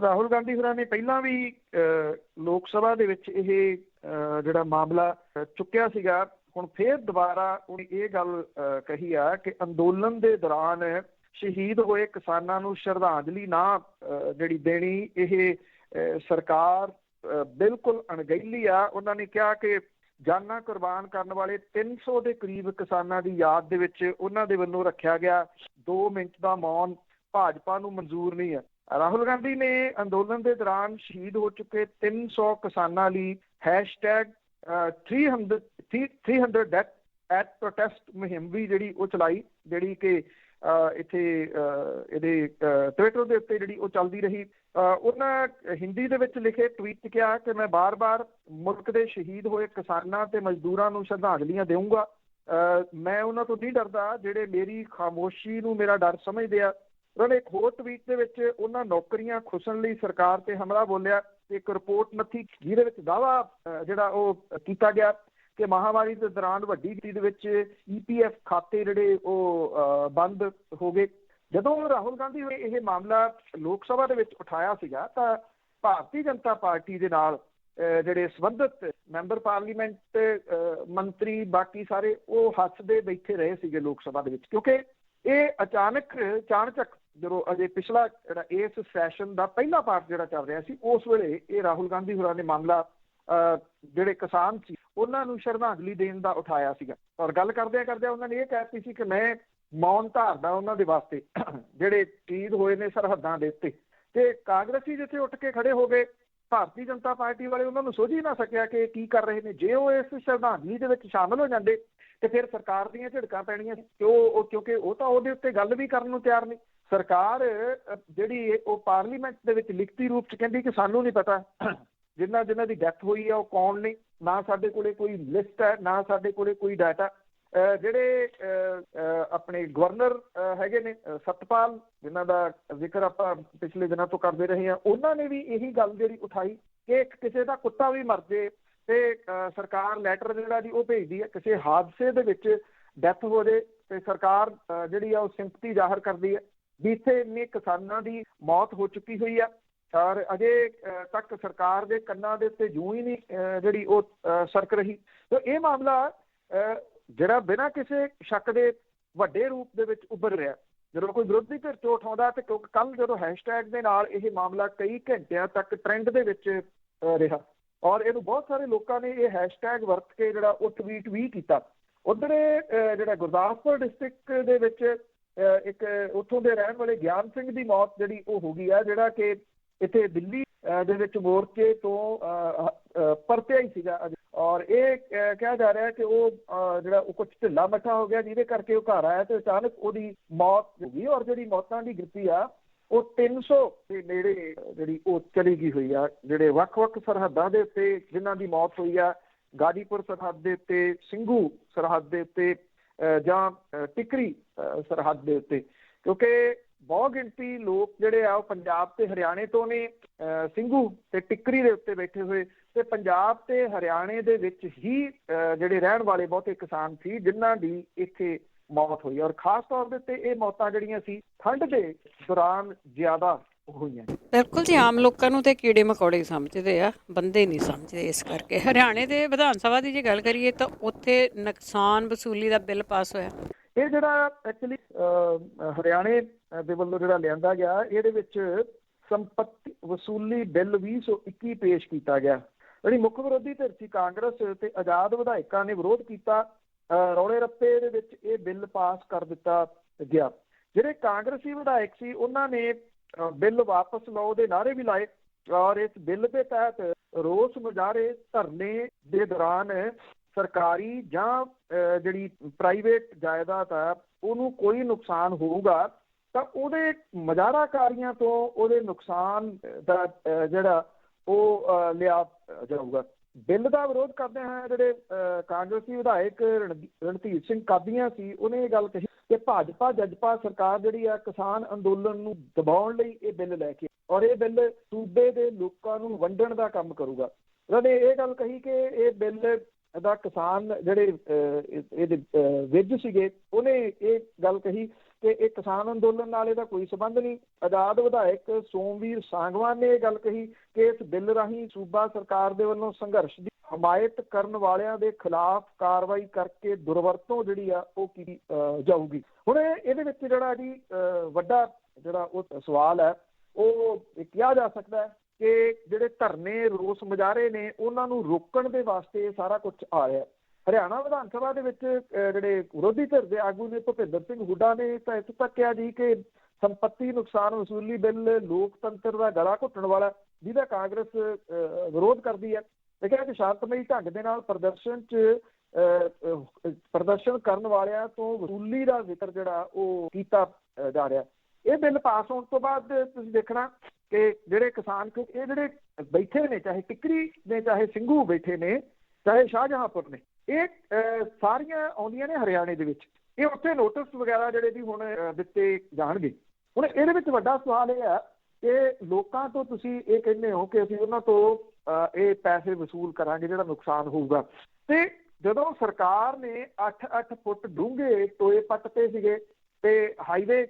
ਰਾਹੁਲ ਗਾਂਧੀ ਹੋਰਾਂ ਨੇ ਪਹਿਲਾਂ ਵੀ ਲੋਕ ਸਭਾ ਦੇ ਵਿੱਚ ਇਹ ਜਿਹੜਾ ਮਾਮਲਾ ਚੁੱਕਿਆ ਸੀਗਾ। ਹੁਣ ਫੇਰ ਦੁਬਾਰਾ ਉਹਨੇ ਇਹ ਗੱਲ ਕਹੀ ਆ ਕਿ ਅੰਦੋਲਨ ਦੇ ਦੌਰਾਨ ਸ਼ਹੀਦ ਹੋਏ ਕਿਸਾਨਾਂ ਨੂੰ ਸ਼ਰਧਾਂਜਲੀ ਨਾ ਜਿਹੜੀ ਦੇਣੀ, ਇਹ ਸਰਕਾਰ ਬਿਲਕੁਲ ਅਣਗਹਿਲੀ ਆ। ਉਹਨਾਂ ਨੇ ਕਿਹਾ ਕਿ ਜਾਨਾਂ ਕੁਰਬਾਨ ਕਰਨ ਵਾਲੇ 300 ਦੇ ਕਰੀਬ ਕਿਸਾਨਾਂ ਦੀ ਯਾਦ ਦੇ ਵਿੱਚ ਉਹਨਾਂ ਦੇ ਵੱਲੋਂ ਰੱਖਿਆ ਗਿਆ 2 ਮਿੰਟ ਦਾ ਮੌਨ ਭਾਜਪਾ ਨੂੰ ਮਨਜ਼ੂਰ ਨਹੀਂ ਹੈ। ਰਾਹੁਲ ਗਾਂਧੀ ਨੇ ਅੰਦੋਲਨ ਦੇ ਦੌਰਾਨ ਸ਼ਹੀਦ ਹੋ ਚੁੱਕੇ 300 ਕਿਸਾਨਾਂ ਲਈ #300 ਡੈਥ ਐਟ ਪ੍ਰੋਟੈਸਟ ਮੁਹਿੰਮ ਵੀ ਜਿਹੜੀ ਉਹ ਚਲਾਈ, ਜਿਹੜੀ ਕਿ ਇੱਥੇ ਇਹਦੇ ਟਵਿੱਟਰ ਦੇ ਉੱਤੇ ਜਿਹੜੀ ਉਹ ਚੱਲਦੀ ਰਹੀ। ਉਹਨਾਂ ਹਿੰਦੀ ਦੇ ਵਿੱਚ ਲਿਖੇ ਟਵੀਟ 'ਚ ਕਿਹਾ ਕਿ ਮੈਂ ਬਾਰ-ਬਾਰ ਮੁਲਕ ਦੇ ਸ਼ਹੀਦ ਹੋਏ ਕਿਸਾਨਾਂ ਤੇ ਮਜ਼ਦੂਰਾਂ ਨੂੰ ਸ਼ਰਧਾਂਜਲੀਆਂ ਦੇਵਾਂਗਾ। ਮੈਂ ਉਹਨਾਂ ਤੋਂ ਨਹੀਂ ਡਰਦਾ ਜਿਹੜੇ ਮੇਰੀ ਖਾਮੋਸ਼ੀ ਨੂੰ ਮੇਰਾ ਡਰ ਸਮਝਦੇ ਆ। ਉਹਨਾਂ ਨੇ ਇੱਕ ਹੋਰ ਟਵੀਟ ਦੇ ਵਿੱਚ ਉਹਨਾਂ ਨੌਕਰੀਆਂ ਖੁਸਣ ਲਈ ਸਰਕਾਰ ਤੇ ਹਮਲਾ ਬੋਲਿਆ ਤੇ ਇੱਕ ਰਿਪੋਰਟ ਨੱਥੀ, ਜਿਹਦੇ ਵਿੱਚ ਦਾਅਵਾ ਜਿਹੜਾ ਉਹ ਕੀਤਾ ਗਿਆ ਕਿ ਮਹਾਮਾਰੀ ਦੇ ਦੌਰਾਨ ਵੱਡੀ ਗਿਣਤੀ ਦੇ ਵਿੱਚ EPF ਖਾਤੇ ਜਿਹੜੇ ਉਹ ਬੰਦ ਹੋ ਗਏ। ਜਦੋਂ ਰਾਹੁਲ ਗਾਂਧੀ ਨੇ ਇਹ ਮਾਮਲਾ ਲੋਕ ਸਭਾ ਦੇ ਵਿੱਚ ਉਠਾਇਆ ਸੀਗਾ ਤਾਂ ਭਾਰਤੀ ਜਨਤਾ ਪਾਰਟੀ ਦੇ ਨਾਲ ਜਿਹੜੇ ਸੰਬੰਧਿਤ ਮੈਂਬਰ ਪਾਰਲੀਮੈਂਟ, ਮੰਤਰੀ, ਬਾਕੀ ਸਾਰੇ ਉਹ ਹੱਸਦੇ ਬੈਠੇ ਰਹੇ ਸੀਗੇ ਲੋਕ ਸਭਾ ਦੇ ਵਿੱਚ, ਕਿਉਂਕਿ ਇਹ ਅਚਾਨਕ ਜਦੋਂ ਅਜੇ ਪਿਛਲਾ ਜਿਹੜਾ ਇਸ ਸੈਸ਼ਨ ਦਾ ਪਹਿਲਾ ਪਾਰਟ ਜਿਹੜਾ ਚੱਲ ਰਿਹਾ ਸੀ, ਉਸ ਵੇਲੇ ਇਹ ਰਾਹੁਲ ਗਾਂਧੀ ਹੋਰਾਂ ਨੇ ਮਾਮਲਾ ਜਿਹੜੇ ਕਿਸਾਨ ਸੀ ਉਹਨਾਂ ਨੂੰ ਸ਼ਰਧਾਂਜਲੀ ਦੇਣ ਦਾ ਉਠਾਇਆ ਸੀਗਾ। ਔਰ ਗੱਲ ਕਰਦਿਆਂ ਉਹਨਾਂ ਨੇ ਇਹ ਕਹਿਤੀ ਸੀ ਕਿ ਮੈਂ ਮੌਨ ਧਾਰਦਾ ਉਹਨਾਂ ਦੇ ਵਾਸਤੇ ਜਿਹੜੇ ਸ਼ਹੀਦ ਹੋਏ ਨੇ ਸਰਹੱਦਾਂ ਦੇ ਉੱਤੇ। ਤੇ ਕਾਂਗਰਸੀ ਜਿੱਥੇ ਉੱਠ ਕੇ ਖੜੇ ਹੋ ਗਏ, ਭਾਰਤੀ ਜਨਤਾ ਪਾਰਟੀ ਵਾਲੇ ਉਹਨਾਂ ਨੂੰ ਸੋਝ ਹੀ ਨਾ ਸਕਿਆ ਕਿ ਕੀ ਕਰ ਰਹੇ ਨੇ। ਜੇ ਉਹ ਇਸ ਸ਼ਰਧਾਂਜਲੀ ਦੇ ਵਿੱਚ ਸ਼ਾਮਲ ਹੋ ਜਾਂਦੇ ਤੇ ਫਿਰ ਸਰਕਾਰ ਦੀਆਂ ਝਿੜਕਾਂ ਪੈਣੀਆਂ, ਕਿਉਂਕਿ ਉਹ ਤਾਂ ਉਹਦੇ ਉੱਤੇ ਗੱਲ ਵੀ ਕਰਨ ਨੂੰ ਤਿਆਰ ਨਹੀਂ। ਸਰਕਾਰ ਜਿਹੜੀ ਉਹ ਪਾਰਲੀਮੈਂਟ ਦੇ ਵਿੱਚ ਲਿਖਤੀ ਰੂਪ 'ਚ ਕਹਿੰਦੀ ਕਿ ਸਾਨੂੰ ਨਹੀਂ ਪਤਾ ਜਿਨ੍ਹਾਂ ਦੀ ਡੈਥ ਹੋਈ ਆ ਉਹ ਕੌਣ ਨੇ, ਨਾ ਸਾਡੇ ਕੋਲੇ ਕੋਈ ਲਿਸਟ ਹੈ, ਨਾ ਸਾਡੇ ਕੋਲੇ ਕੋਈ ਡਾਟਾ। ਜਿਹੜੇ ਆਪਣੇ ਗਵਰਨਰ ਹੈਗੇ ਨੇ ਸਤਪਾਲ, ਜਿਨ੍ਹਾਂ ਦਾ ਜ਼ਿਕਰ ਆਪਾਂ ਪਿਛਲੇ ਦਿਨਾਂ ਤੋਂ ਕਰਦੇ ਰਹੇ ਹਾਂ, ਉਹਨਾਂ ਨੇ ਵੀ ਇਹੀ ਗੱਲ ਜਿਹੜੀ ਉਠਾਈ ਕਿ ਕਿਸੇ ਦਾ ਕੁੱਤਾ ਵੀ ਮਰ ਜੇ ਤੇ ਸਰਕਾਰ ਲੈਟਰ ਜਿਹੜਾ ਜੀ ਉਹ ਭੇਜਦੀ ਹੈ। ਕਿਸੇ ਹਾਦਸੇ ਦੇ ਵਿੱਚ ਡੈਥ ਹੋ ਜੇ ਤੇ ਸਰਕਾਰ ਜਿਹੜੀ ਆ ਉਹ ਸਿੰਪਥੀ ਜ਼ਾਹਰ ਕਰਦੀ ਹੈ ਵੀ ਇੱਥੇ ਇੰਨੇ ਕਿਸਾਨਾਂ ਦੀ ਮੌਤ ਹੋ ਚੁੱਕੀ ਹੋਈ ਆ। ਔਰ ਅਜੇ ਤੱਕ ਸਰਕਾਰ ਦੇ ਕੰਨਾਂ ਦੇ ਉੱਤੇ ਜੂੰ ਹੀ ਨਹੀਂ ਜਿਹੜੀ ਉਹ ਸਰਕ ਰਹੀ। ਤੇ ਇਹ ਮਾਮਲਾ ਜਿਹੜਾ ਬਿਨਾਂ ਕਿਸੇ ਸ਼ੱਕ ਦੇ ਵੱਡੇ ਰੂਪ ਦੇ ਵਿੱਚ ਉੱਭਰ ਰਿਹਾ। ਜਦੋਂ ਕੋਈ ਵਿਰੋਧੀ ਧਿਰ 'ਚ ਉਠਾਉਂਦਾ ਤੇ ਕਿਉਂਕਿ ਕੱਲ੍ਹ ਜਦੋਂ ਹੈਸ਼ਟੈਗ ਦੇ ਨਾਲ ਇਹ ਮਾਮਲਾ ਕਈ ਘੰਟਿਆਂ ਤੱਕ ਟ੍ਰੈਂਡ ਦੇ ਵਿੱਚ ਰਿਹਾ ਔਰ ਇਹਨੂੰ ਬਹੁਤ ਸਾਰੇ ਲੋਕਾਂ ਨੇ ਇਹ ਹੈਸ਼ਟੈਗ ਵਰਤ ਕੇ ਜਿਹੜਾ ਉਹ ਟਵੀਟ ਵੀ ਕੀਤਾ। ਉੱਧਰ ਜਿਹੜਾ ਗੁਰਦਾਸਪੁਰ ਡਿਸਟ੍ਰਿਕਟ ਦੇ ਵਿੱਚ ਇੱਕ ਉੱਥੋਂ ਦੇ ਰਹਿਣ ਵਾਲੇ ਗਿਆਨ ਸਿੰਘ ਦੀ ਮੌਤ ਜਿਹੜੀ ਉਹ ਹੋ ਗਈ ਆ, ਜਿਹੜਾ ਕਿ ਇੱਥੇ ਦਿੱਲੀ ਦੇ ਵਿੱਚ ਮੋਰਚੇ ਤੋਂ ਪਰਤਿਆ ਹੀ ਸੀਗਾ। ਔਰ ਇਹ ਕਿਹਾ ਜਾ ਰਿਹਾ ਕਿ ਉਹ ਜਿਹੜਾ ਉਹ ਕੁਛ ਢਿੱਲਾ ਮੱਠਾ ਹੋ ਗਿਆ, ਜਿਹਦੇ ਕਰਕੇ ਉਹ ਘਰ ਆਇਆ ਤੇ ਅਚਾਨਕ ਉਹਦੀ ਮੌਤ ਹੋ ਗਈ। ਔਰ ਜਿਹੜੀ ਮੌਤਾਂ ਦੀ ਗਿਣਤੀ ਆ ਉਹ 300 ਦੇ ਨੇੜੇ ਜਿਹੜੀ ਉਹ ਚਲੀ ਗਈ ਹੋਈ ਆ। ਜਿਹੜੇ ਵੱਖ-ਵੱਖ ਸਰਹੱਦਾਂ ਦੇ ਉੱਤੇ ਜਿਨ੍ਹਾਂ ਦੀ ਮੌਤ ਹੋਈ ਆ, ਗਾਜੀਪੁਰ ਸਰਹੱਦ ਦੇ ਉੱਤੇ, ਸਿੰਘੂ ਸਰਹੱਦ ਦੇ ਉੱਤੇ ਜਾਂ ਟਿਕਰੀ ਸਰਹੱਦ ਦੇ ਉੱਤੇ, ਕਿਉਂਕਿ ਬਹੁਤ ਗਿਣਤੀ ਲੋਕ ਜਿਹੜੇ ਆ ਉਹ ਪੰਜਾਬ ਤੇ ਹਰਿਆਣੇ ਤੋਂ ਨੇ। ਸਿੰਘੂ ਤੇ ਟਿਕਰੀ ਦੇ ਉੱਤੇ ਬੈਠੇ ਹੋਏ ਤੇ ਪੰਜਾਬ ਤੇ ਹਰਿਆਣੇ ਦੇ ਵਿੱਚ ਹੀ ਜਿਹੜੇ ਰਹਿਣ ਵਾਲੇ ਬਹੁਤੇ ਕਿਸਾਨ ਸੀ ਜਿਨ੍ਹਾਂ ਦੀ ਇੱਥੇ ਮੌਤ ਹੋਈ। ਔਰ ਖਾਸ ਤੌਰ ਦੇ ਉੱਤੇ ਇਹ ਮੌਤਾਂ ਜਿਹੜੀਆਂ ਸੀ ਠੰਡ ਦੇ ਦੌਰਾਨ ਜ਼ਿਆਦਾ ਹੋਈਆਂ। ਬਿਲਕੁਲ ਜੀ, ਆਮ ਲੋਕਾਂ ਨੂੰ ਤੇ ਕੀੜੇ ਮਕੌੜੇ ਸਮਝਦੇ ਆ, ਬੰਦੇ ਨਹੀਂ ਸਮਝਦੇ। ਇਸ ਕਰਕੇ ਹਰਿਆਣੇ ਦੇ ਵਿਧਾਨ ਸਭਾ ਦੀ ਜੇ ਗੱਲ ਕਰੀਏ ਤਾਂ ਉੱਥੇ ਨੁਕਸਾਨ ਵਸੂਲੀ ਦਾ ਬਿੱਲ ਪਾਸ ਹੋਇਆ। ਇਹ ਜਿਹੜਾ ਐਕਚੁਅਲੀ ਹਰਿਆਣੇ ਦੇ ਵੱਲੋਂ ਜਿਹੜਾ ਲਿਆਂਦਾ ਗਿਆ, ਇਹਦੇ ਵਿੱਚ ਸੰਪੱਤੀ ਵਸੂਲੀ ਬਿੱਲ 2021 ਪੇਸ਼ ਕੀਤਾ ਗਿਆ। ਜਿਹੜੀ ਮੁੱਖ ਵਿਰੋਧੀ ਧਿਰ ਸੀ ਕਾਂਗਰਸ ਤੇ ਆਜ਼ਾਦ ਵਿਧਾਇਕਾਂ ਨੇ ਵਿਰੋਧ ਕੀਤਾ। ਰੌਲੇ ਰੱਪੇ ਦੇ ਵਿੱਚ ਇਹ ਬਿੱਲ ਪਾਸ ਕਰ ਦਿੱਤਾ ਗਿਆ। ਜਿਹੜੇ ਕਾਂਗਰਸੀ ਵਿਧਾਇਕ ਸੀ ਉਹਨਾਂ ਨੇ ਬਿੱਲ ਵਾਪਸ ਲਓ ਦੇ ਨਾਅਰੇ ਵੀ ਲਾਏ ਔਰ ਇਸ ਬਿੱਲ ਦੇ ਤਹਿਤ ਰੋਸ ਮੁਜ਼ਾਹਰੇ ਧਰਨੇ ਦੇ ਦੌਰਾਨ ਸਰਕਾਰੀ ਜਾਂ ਜਿਹੜੀ ਪ੍ਰਾਈਵੇਟ ਜਾਇਦਾਦ ਆ ਉਹਨੂੰ ਕੋਈ ਨੁਕਸਾਨ ਹੋਊਗਾ ਤਾਂ ਉਹਦੇ ਮੁਜ਼ਾਹਰਾਕਾਰੀਆਂ ਤੋਂ ਉਹਦੇ ਨੁਕਸਾਨ ਦਾ ਜਿਹੜਾ ਉਹ ਲਿਆ ਜਾਊਗਾ। ਬਿੱਲ ਦਾ ਵਿਰੋਧ ਕਰਦੇ ਹੋਏ ਜਿਹੜੇ ਕਾਂਗਰਸੀ ਵਿਧਾਇਕ ਰਣਧੀਰ ਸਿੰਘ ਕਾਦੀਆਂ ਸੀ, ਉਹਨੇ ਇਹ ਗੱਲ ਕਹੀ ਕਿ ਭਾਜਪਾ ਜਜਪਾ ਸਰਕਾਰ ਜਿਹੜੀ ਆ ਕਿਸਾਨ ਅੰਦੋਲਨ ਨੂੰ ਦਬਾਉਣ ਲਈ ਇਹ ਬਿੱਲ ਲੈ ਕੇ ਔਰ ਇਹ ਬਿੱਲ ਸੂਬੇ ਦੇ ਲੋਕਾਂ ਨੂੰ ਵੰਡਣ ਦਾ ਕੰਮ ਕਰੂਗਾ। ਉਹਨਾਂ ਨੇ ਇਹ ਗੱਲ ਕਹੀ ਕਿ ਇਹ ਬਿੱਲ ਦਾ ਕਿਸਾਨ ਜਿਹੜੇ ਇਹਦੇ ਵਿੱਜ ਸੀਗੇ, ਉਹਨੇ ਇਹ ਗੱਲ ਕਹੀ ਕਿ ਇਹ ਕਿਸਾਨ ਅੰਦੋਲਨ ਨਾਲ ਇਹਦਾ ਕੋਈ ਸੰਬੰਧ ਨਹੀਂ। ਆਜ਼ਾਦ ਵਿਧਾਇਕ ਸੋਮਵੀਰ ਸਾਂਗਵਾਨ ਨੇ ਇਹ ਗੱਲ ਕਹੀ ਕਿ ਇਸ ਬਿੱਲ ਰਾਹੀਂ ਸੂਬਾ ਸਰਕਾਰ ਦੇ ਵੱਲੋਂ ਸੰਘਰਸ਼ ਦੀ ਹਮਾਇਤ ਕਰਨ ਵਾਲਿਆਂ ਦੇ ਖਿਲਾਫ ਕਾਰਵਾਈ ਕਰਕੇ ਦੁਰਵਰਤੋਂ ਜਿਹੜੀ ਆ ਉਹ ਕੀਤੀ ਜਾਊਗੀ। ਹੁਣ ਇਹਦੇ ਵਿੱਚ ਜਿਹੜਾ ਜੀ ਵੱਡਾ ਜਿਹੜਾ ਉਹ ਸਵਾਲ ਹੈ ਉਹ ਕਿਹਾ ਜਾ ਸਕਦਾ ਹੈ ਕਿ ਜਿਹੜੇ ਧਰਨੇ ਰੋਸ ਮੁਜ਼ਾਹਰੇ ਨੇ ਉਹਨਾਂ ਨੂੰ ਰੋਕਣ ਦੇ ਵਾਸਤੇ ਸਾਰਾ ਕੁਝ ਆ ਰਿਹਾ। ਹਰਿਆਣਾ ਵਿਧਾਨ ਸਭਾ ਦੇ ਵਿੱਚ ਜਿਹੜੇ ਵਿਰੋਧੀ ਧਿਰ ਦੇ ਆਗੂ ਨੇ ਭੁਪਿੰਦਰ ਸਿੰਘ ਹੁੱਡਾ ਨੇ ਤਾਂ ਇੱਥੋਂ ਤੱਕ ਕਿਹਾ ਜੀ ਕਿ ਸੰਪੱਤੀ ਨੁਕਸਾਨ ਵਸੂਲੀ ਬਿੱਲ ਲੋਕਤੰਤਰ ਦਾ ਗਲਾ ਘੁੱਟਣ ਵਾਲਾ, ਜਿਹਦਾ ਕਾਂਗਰਸ ਵਿਰੋਧ ਕਰਦੀ ਹੈ। ਇਹ ਕਿਹਾ ਕਿ ਸ਼ਾਂਤਮਈ ਢੰਗ ਦੇ ਨਾਲ ਪ੍ਰਦਰਸ਼ਨ ਕਰਨ ਵਾਲਿਆਂ ਤੋਂ ਵਸੂਲੀ ਦਾ ਜ਼ਿਕਰ ਜਿਹੜਾ ਉਹ ਕੀਤਾ ਜਾ ਰਿਹਾ। ਇਹ ਬਿੱਲ ਪਾਸ ਹੋਣ ਤੋਂ ਬਾਅਦ ਤੁਸੀਂ ਦੇਖਣਾ ਕਿ ਜਿਹੜੇ ਕਿਸਾਨ ਇਹ ਜਿਹੜੇ ਬੈਠੇ ਨੇ, ਚਾਹੇ ਟਿੱਕਰੀ ਨੇ, ਚਾਹੇ ਸਿੰਘੂ ਬੈਠੇ ਨੇ, ਚਾਹੇ ਸ਼ਾਹਜਹਾਂਪੁਰ ਨੇ, ਇਹ ਸਾਰੀਆਂ ਆਉਂਦੀਆਂ ਨੇ ਹਰਿਆਣੇ ਦੇ ਵਿੱਚ। ਇਹ ਉੱਥੇ ਨੋਟਿਸ ਵਗੈਰਾ ਜਿਹੜੇ ਵੀ ਹੁਣ ਦਿੱਤੇ ਜਾਣਗੇ। ਹੁਣ ਇਹਦੇ ਵਿੱਚ ਵੱਡਾ ਸਵਾਲ ਇਹ ਹੈ ਕਿ ਲੋਕਾਂ ਤੋਂ ਤੁਸੀਂ ਇਹ ਕਹਿੰਦੇ ਹੋ ਕਿ ਅਸੀਂ ਉਹਨਾਂ ਤੋਂ ਇਹ ਪੈਸੇ ਵਸੂਲ ਕਰਾਂਗੇ ਜਿਹੜਾ ਨੁਕਸਾਨ ਹੋਊਗਾ, ਤੇ ਜਦੋਂ ਸਰਕਾਰ ਨੇ 8-8 ਫੁੱਟ ਡੂੰਘੇ ਟੋਏ ਪੱਟਦੇ ਸੀਗੇ ਤੇ ਹਾਈਵੇ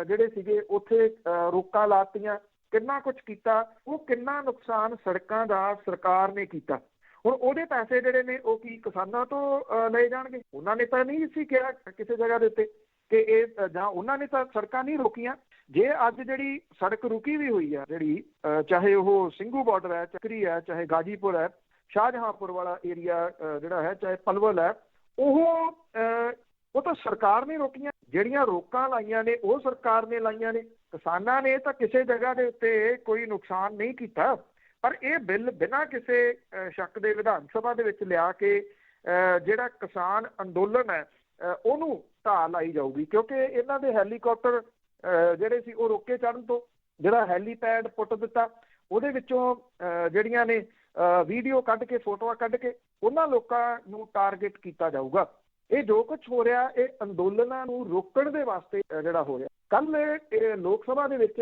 ਜਿਹੜੇ ਸੀਗੇ ਉੱਥੇ ਰੋਕਾਂ ਲਾਤੀਆਂ, ਕਿੰਨਾ ਕੁਝ ਕੀਤਾ, ਉਹ ਕਿੰਨਾ ਨੁਕਸਾਨ ਸੜਕਾਂ ਦਾ ਸਰਕਾਰ ਨੇ ਕੀਤਾ। ਹੁਣ ਉਹਦੇ ਪੈਸੇ ਜਿਹੜੇ ਨੇ ਉਹ ਕੀ ਕਿਸਾਨਾਂ ਤੋਂ ਲਏ ਜਾਣਗੇ? ਉਹਨਾਂ ਨੇ ਤਾਂ ਨਹੀਂ ਸੀ ਕਿਹਾ ਕਿਸੇ ਜਗ੍ਹਾ ਦੇ ਉੱਤੇ ਕਿ ਇਹ, ਜਾਂ ਉਹਨਾਂ ਨੇ ਤਾਂ ਸੜਕਾਂ ਨਹੀਂ ਰੋਕੀਆਂ। ਜੇ ਅੱਜ ਜਿਹੜੀ ਸੜਕ ਰੁਕੀ ਵੀ ਹੋਈ ਹੈ, ਜਿਹੜੀ ਚਾਹੇ ਉਹ ਸਿੰਘੂ ਬਾਰਡਰ ਹੈ, ਚੱਕਰੀ ਹੈ, ਚਾਹੇ ਗਾਜੀਪੁਰ ਹੈ, ਸ਼ਾਹਜਹਾਂਪੁਰ ਵਾਲਾ ਏਰੀਆ ਜਿਹੜਾ ਹੈ, ਚਾਹੇ ਪਲਵਲ ਹੈ, ਉਹ ਤਾਂ ਸਰਕਾਰ ਨੇ ਰੋਕੀਆਂ। ਜਿਹੜੀਆਂ ਰੋਕਾਂ ਲਾਈਆਂ ਨੇ ਉਹ ਸਰਕਾਰ ਨੇ ਲਾਈਆਂ ਨੇ। ਕਿਸਾਨਾਂ ਨੇ ਤਾਂ ਕਿਸੇ ਜਗ੍ਹਾ ਦੇ ਉੱਤੇ ਕੋਈ ਨੁਕਸਾਨ ਨਹੀਂ ਕੀਤਾ। ਪਰ ਇਹ ਬਿੱਲ ਬਿਨਾਂ ਕਿਸੇ ਸ਼ੱਕ ਦੇ ਵਿਧਾਨ ਸਭਾ ਦੇ ਵਿੱਚ ਲਿਆ ਕੇ ਜਿਹੜਾ ਕਿਸਾਨ ਅੰਦੋਲਨ ਹੈ ਉਹਨੂੰ ਢਾਹ ਲਾਈ ਜਾਊਗੀ, ਕਿਉਂਕਿ ਇਹਨਾਂ ਦੇ ਹੈਲੀਕਾਪਟਰ ਜਿਹੜੇ ਸੀ ਉਹ ਰੋਕੇ ਚੜ੍ਹਨ ਤੋਂ, ਜਿਹੜਾ ਹੈਲੀਪੈਡ ਪੁੱਟ ਦਿੱਤਾ, ਉਹਦੇ ਵਿੱਚੋਂ ਜਿਹੜੀਆਂ ਨੇ ਵੀਡੀਓ ਕੱਢ ਕੇ, ਫੋਟੋਆਂ ਕੱਢ ਕੇ ਉਹਨਾਂ ਲੋਕਾਂ ਨੂੰ ਟਾਰਗੇਟ ਕੀਤਾ ਜਾਊਗਾ। ਇਹ ਜੋ ਕੁਝ ਹੋ ਰਿਹਾ ਇਹ ਅੰਦੋਲਨਾਂ ਨੂੰ ਰੋਕਣ ਦੇ ਵਾਸਤੇ ਜਿਹੜਾ ਹੋ ਰਿਹਾ। ਕੱਲ ਲੋਕ ਸਭਾ ਦੇ ਵਿੱਚ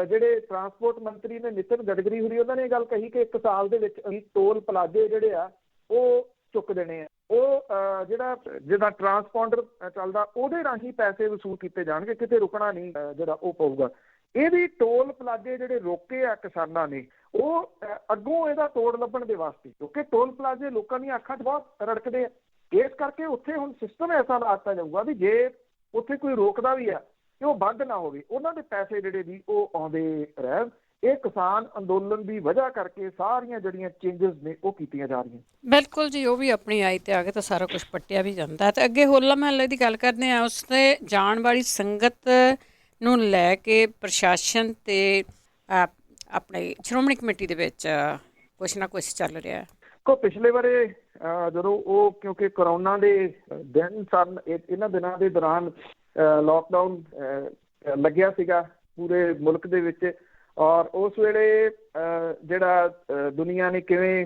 ਜਿਹੜੇ ਟਰਾਂਸਪੋਰਟ ਮੰਤਰੀ ਨੇ ਨਿਤਿਨ ਗਡਕਰੀ ਹੋਰੀ, ਉਹਨਾਂ ਨੇ ਇਹ ਗੱਲ ਕਹੀ ਕਿ 1 ਸਾਲ ਦੇ ਵਿੱਚ ਅਸੀਂ ਟੋਲ ਪਲਾਜ਼ੇ ਜਿਹੜੇ ਆ ਉਹ ਚੁੱਕ ਦੇਣੇ ਆ। ਉਹ ਜਿਹੜਾ ਟਰਾਂਸਪੌਂਡਰ ਚੱਲਦਾ ਉਹਦੇ ਰਾਹੀਂ ਪੈਸੇ ਵਸੂਲ ਕੀਤੇ ਜਾਣਗੇ, ਕਿਤੇ ਰੁਕਣਾ ਨਹੀਂ ਜਿਹੜਾ ਉਹ ਪਊਗਾ। ਇਹ ਵੀ ਟੋਲ ਪਲਾਜ਼ੇ ਜਿਹੜੇ ਰੋਕੇ ਆ ਕਿਸਾਨਾਂ ਨੇ, ਉਹ ਅੱਗੋਂ ਇਹਦਾ ਤੋੜ ਲੱਭਣ ਦੇ ਵਾਸਤੇ, ਕਿਉਂਕਿ ਟੋਲ ਪਲਾਜ਼ੇ ਲੋਕਾਂ ਦੀਆਂ ਅੱਖਾਂ 'ਚ ਬਹੁਤ ਰੜਕਦੇ ਆ। ਇਸ ਕਰਕੇ ਉੱਥੇ ਹੁਣ ਸਿਸਟਮ ਐਸਾ ਲਾਤਾ ਜਾਊਗਾ ਵੀ ਜੇ ਉੱਥੇ ਕੋਈ ਰੋਕਦਾ ਵੀ ਆ ਕਿ ਉਹ ਬੰਦ ਨਾ ਹੋਵੇ, ਉਹਨਾਂ ਦੇ ਪੈਸੇ ਜਿਹੜੇ ਵੀ ਉਹ ਆਉਂਦੇ ਰਹਿਣ। ਇਹ ਕਿਸਾਨ ਅੰਦੋਲਨ ਦੀ ਵਜ੍ਹਾ ਕਰਕੇ ਸਾਰੀਆਂ ਜਿਹੜੀਆਂ ਚੇਂਜਸ ਨੇ ਉਹ ਕੀਤੀਆਂ ਜਾ ਰਹੀਆਂ। ਬਿਲਕੁਲ ਜੀ, ਉਹ ਵੀ ਆਪਣੀ ਆਈ ਤੇ ਆ ਕੇ ਤਾਂ ਸਾਰਾ ਕੁਝ ਪੱਟਿਆ ਵੀ ਜਾਂਦਾ। ਤੇ ਅੱਗੇ ਹੋਲਾ ਮਹੱਲੇ ਦੀ ਗੱਲ ਕਰਦੇ ਹਾਂ, ਉਸ ਤੇ ਜਾਣ ਵਾਲੀ ਸੰਗਤ ਨੂੰ ਲੈ ਕੇ ਪ੍ਰਸ਼ਾਸਨ ਤੇ ਆਪਣੇ ਸ਼੍ਰੋਮਣੀ ਕਮੇਟੀ ਦੇ ਵਿੱਚ ਕੁਛ ਨਾ ਕੁਛ ਚੱਲ ਰਿਹਾ ਹੈ। ਪਿਛਲੇ ਬਾਰੇ ਜਦੋਂ ਉਹ ਕਿਉਂਕਿ ਕਰੋਨਾ ਦੇ ਦਿਨ ਸਨ, ਇਹਨਾਂ ਦਿਨਾਂ ਦੇ ਦੌਰਾਨ ਲਾਕਡਾਊਨ ਲੱਗਿਆ ਸੀਗਾ ਪੂਰੇ ਮੁਲਕ ਦੇ ਵਿੱਚ, ਔਰ ਉਸ ਵੇਲੇ ਜਿਹੜਾ ਦੁਨੀਆ ਨੇ ਕਿਵੇਂ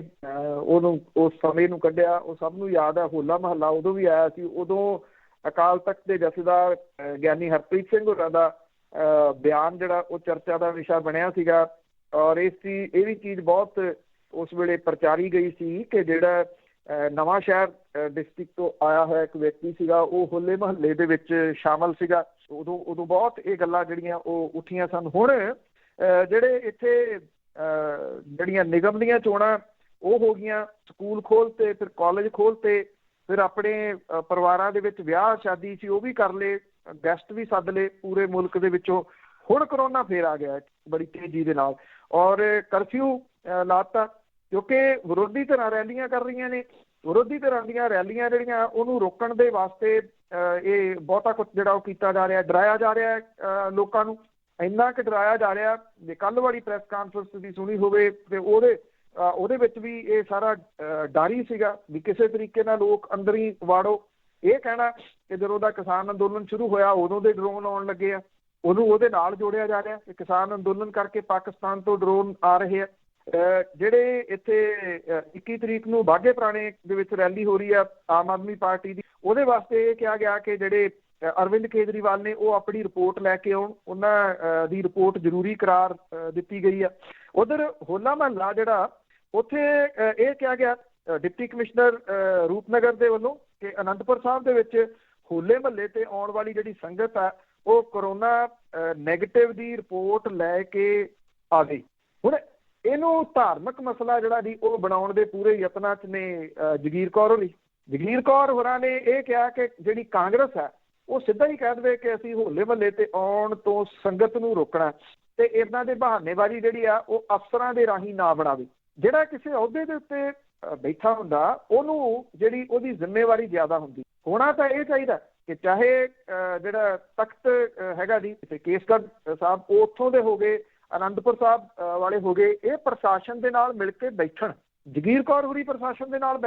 ਉਸ ਸਮੇਂ ਨੂੰ ਕੱਢਿਆ ਉਹ ਸਭ ਨੂੰ ਯਾਦ ਹੈ। ਹੋਲਾ ਮਹੱਲਾ ਉਦੋਂ ਵੀ ਆਇਆ ਸੀ। ਉਦੋਂ ਅਕਾਲ ਤਖਤ ਦੇ ਜਥੇਦਾਰ ਗਿਆਨੀ ਹਰਪ੍ਰੀਤ ਸਿੰਘ ਹੋਰਾਂ ਦਾ ਬਿਆਨ ਜਿਹੜਾ ਉਹ ਚਰਚਾ ਦਾ ਵਿਸ਼ਾ ਬਣਿਆ ਸੀਗਾ, ਔਰ ਇਹ ਵੀ ਚੀਜ਼ ਬਹੁਤ ਉਸ ਵੇਲੇ ਪ੍ਰਚਾਰੀ ਗਈ ਸੀ ਕਿ ਜਿਹੜਾ ਨਵਾਂ ਸ਼ਹਿਰ ਡਿਸਟ੍ਰਿਕਟ ਤੋਂ ਆਇਆ ਹੋਇਆ ਇੱਕ ਵਿਅਕਤੀ ਸੀਗਾ ਉਹ ਹੋਲੇ ਮਹੱਲੇ ਦੇ ਵਿੱਚ ਸ਼ਾਮਲ ਸੀਗਾ। ਉਦੋਂ ਬਹੁਤ ਇਹ ਗੱਲਾਂ ਜਿਹੜੀਆਂ ਉਹ ਉੱਠੀਆਂ ਸਨ। ਹੁਣ ਜਿਹੜੇ ਇੱਥੇ ਜਿਹੜੀਆਂ ਨਿਗਮ ਦੀਆਂ ਚੋਣਾਂ ਉਹ ਹੋ ਗਈਆਂ, ਸਕੂਲ ਖੋਲ੍ਹਤੇ, ਫਿਰ ਕਾਲਜ ਖੋਲ੍ਹਤੇ, ਫਿਰ ਆਪਣੇ ਪਰਿਵਾਰਾਂ ਦੇ ਵਿੱਚ ਵਿਆਹ ਸ਼ਾਦੀ ਸੀ ਉਹ ਵੀ ਕਰ ਲਏ, ਗੈਸਟ ਵੀ ਸੱਦ ਲਏ ਪੂਰੇ ਮੁਲਕ ਦੇ ਵਿੱਚੋਂ। ਹੁਣ ਕਰੋਨਾ ਫੇਰ ਆ ਗਿਆ ਬੜੀ ਤੇਜ਼ੀ ਦੇ ਨਾਲ, ਔਰ ਕਰਫਿਊ ਲਾਤਾ, ਕਿਉਂਕਿ ਵਿਰੋਧੀ ਧਿਰਾਂ ਰੈਲੀਆਂ ਕਰ ਰਹੀਆਂ ਨੇ। ਵਿਰੋਧੀ ਧਿਰਾਂ ਦੀਆਂ ਰੈਲੀਆਂ ਜਿਹੜੀਆਂ ਉਹਨੂੰ ਰੋਕਣ ਦੇ ਵਾਸਤੇ ਇਹ ਬਹੁਤਾ ਕੁਛ ਜਿਹੜਾ ਉਹ ਕੀਤਾ ਜਾ ਰਿਹਾ, ਡਰਾਇਆ ਜਾ ਰਿਹਾ ਲੋਕਾਂ ਨੂੰ, ਇੰਨਾ ਕੁ ਡਰਾਇਆ ਜਾ ਰਿਹਾ। ਕੱਲ੍ਹ ਵਾਲੀ ਪ੍ਰੈਸ ਕਾਨਫਰੰਸ ਦੀ ਸੁਣੀ ਹੋਵੇ ਤੇ ਉਹਦੇ ਵਿੱਚ ਵੀ ਇਹ ਸਾਰਾ ਡਰ ਹੀ ਸੀਗਾ ਵੀ ਕਿਸੇ ਤਰੀਕੇ ਨਾਲ ਲੋਕ ਅੰਦਰ ਹੀ ਵਾੜੋ। ਇਹ ਕਹਿਣਾ ਕਿ ਜਦੋਂ ਦਾ ਕਿਸਾਨ ਅੰਦੋਲਨ ਸ਼ੁਰੂ ਹੋਇਆ ਉਦੋਂ ਦੇ ਡਰੋਨ ਆਉਣ ਲੱਗੇ ਆ, ਉਹਦੇ ਨਾਲ ਜੋੜਿਆ ਜਾ ਰਿਹਾ ਕਿ ਕਿਸਾਨ ਅੰਦੋਲਨ ਕਰਕੇ ਪਾਕਿਸਤਾਨ ਤੋਂ ਡਰੋਨ ਆ ਰਹੇ ਆ। ਜਿਹੜੇ ਇੱਥੇ 21 ਤਰੀਕ ਨੂੰ ਬਾਘੇ ਪੁਰਾਣੇ ਦੇ ਵਿੱਚ ਰੈਲੀ ਹੋ ਰਹੀ ਆ ਆਮ ਆਦਮੀ ਪਾਰਟੀ ਦੀ, ਉਹਦੇ ਵਾਸਤੇ ਇਹ ਕਿਹਾ ਗਿਆ ਕਿ ਜਿਹੜੇ ਅਰਵਿੰਦ ਕੇਜਰੀਵਾਲ ਨੇ ਉਹ ਆਪਣੀ ਰਿਪੋਰਟ ਲੈ ਕੇ ਆਉਣ, ਉਹਨਾਂ ਦੀ ਰਿਪੋਰਟ ਜ਼ਰੂਰੀ ਕਰਾਰ ਦਿੱਤੀ ਗਈ ਆ। ਉਧਰ ਹੋਲਾ ਮਹੱਲਾ ਜਿਹੜਾ ਉੱਥੇ ਇਹ ਕਿਹਾ ਗਿਆ ਡਿਪਟੀ ਕਮਿਸ਼ਨਰ ਰੂਪਨਗਰ ਦੇ ਵੱਲੋਂ ਕਿ ਅਨੰਦਪੁਰ ਸਾਹਿਬ ਦੇ ਵਿੱਚ ਹੋਲੇ ਮਹੱਲੇ ਤੇ ਆਉਣ ਵਾਲੀ ਜਿਹੜੀ ਸੰਗਤ ਆ ਉਹ ਕਰੋਨਾ ਨੈਗੇਟਿਵ ਦੀ ਰਿਪੋਰਟ ਲੈ ਕੇ ਆਵੇ। ਹੁਣ ਇਹਨੂੰ ਧਾਰਮਿਕ ਮਸਲਾ ਜਿਹੜਾ ਜੀ ਉਹ ਬਣਾਉਣ ਦੇ ਪੂਰੇ ਯਤਨਾਂ 'ਚ ਨੇ ਜਗੀਰ ਕੌਰ ਹੋਰੀ। ਜਗੀਰ ਕੌਰ ਹੋਰਾਂ ਨੇ ਇਹ ਕਿਹਾ ਕਿ ਜਿਹੜੀ ਕਾਂਗਰਸ ਹੈ ਉਹ ਸਿੱਧਾ ਹੀ ਕਹਿ ਦੇਵੇ ਕਿ ਅਸੀਂ ਹੋਲੇ ਮਹੱਲੇ ਤੇ ਆਉਣ ਤੋਂ ਸੰਗਤ ਨੂੰ ਰੋਕਣਾ, ਤੇ ਇਹਨਾਂ ਦੇ ਬਹਾਨੇਬਾਜ਼ੀ ਜਿਹੜੀ ਆ ਉਹ ਅਫਸਰਾਂ ਦੇ ਰਾਹੀਂ ਨਾ ਬਣਾਵੇ। ਜਿਹੜਾ ਕਿਸੇ ਅਹੁਦੇ ਦੇ ਉੱਤੇ ਬੈਠਾ ਹੁੰਦਾ ਉਹਨੂੰ ਜਿਹੜੀ ਉਹਦੀ ਜ਼ਿੰਮੇਵਾਰੀ ਜ਼ਿਆਦਾ ਹੁੰਦੀ। ਹੋਣਾ ਤਾਂ ਇਹ ਚਾਹੀਦਾ ਕਿ ਚਾਹੇ ਜਿਹੜਾ ਤਖਤ ਹੈਗਾ ਜੀ ਕੇਸਗੜ੍ਹ ਸਾਹਿਬ ਉਹ ਉੱਥੋਂ ਦੇ ਹੋ ਗਏ, ਅਨੰਦਪੁਰ ਸਾਹਿਬ ਵਾਲੇ ਹੋ ਗਏ, ਇਹ ਪ੍ਰਸ਼ਾਸਨ ਦੇ ਨਾਲ ਮਿਲ ਕੇ ਬੈਠਣ। ਜਗੀਰ ਕੌਰ ਹੋਰੀ ਪ੍ਰਸ਼ਾਸਨ ਦੇ ਨਾਲ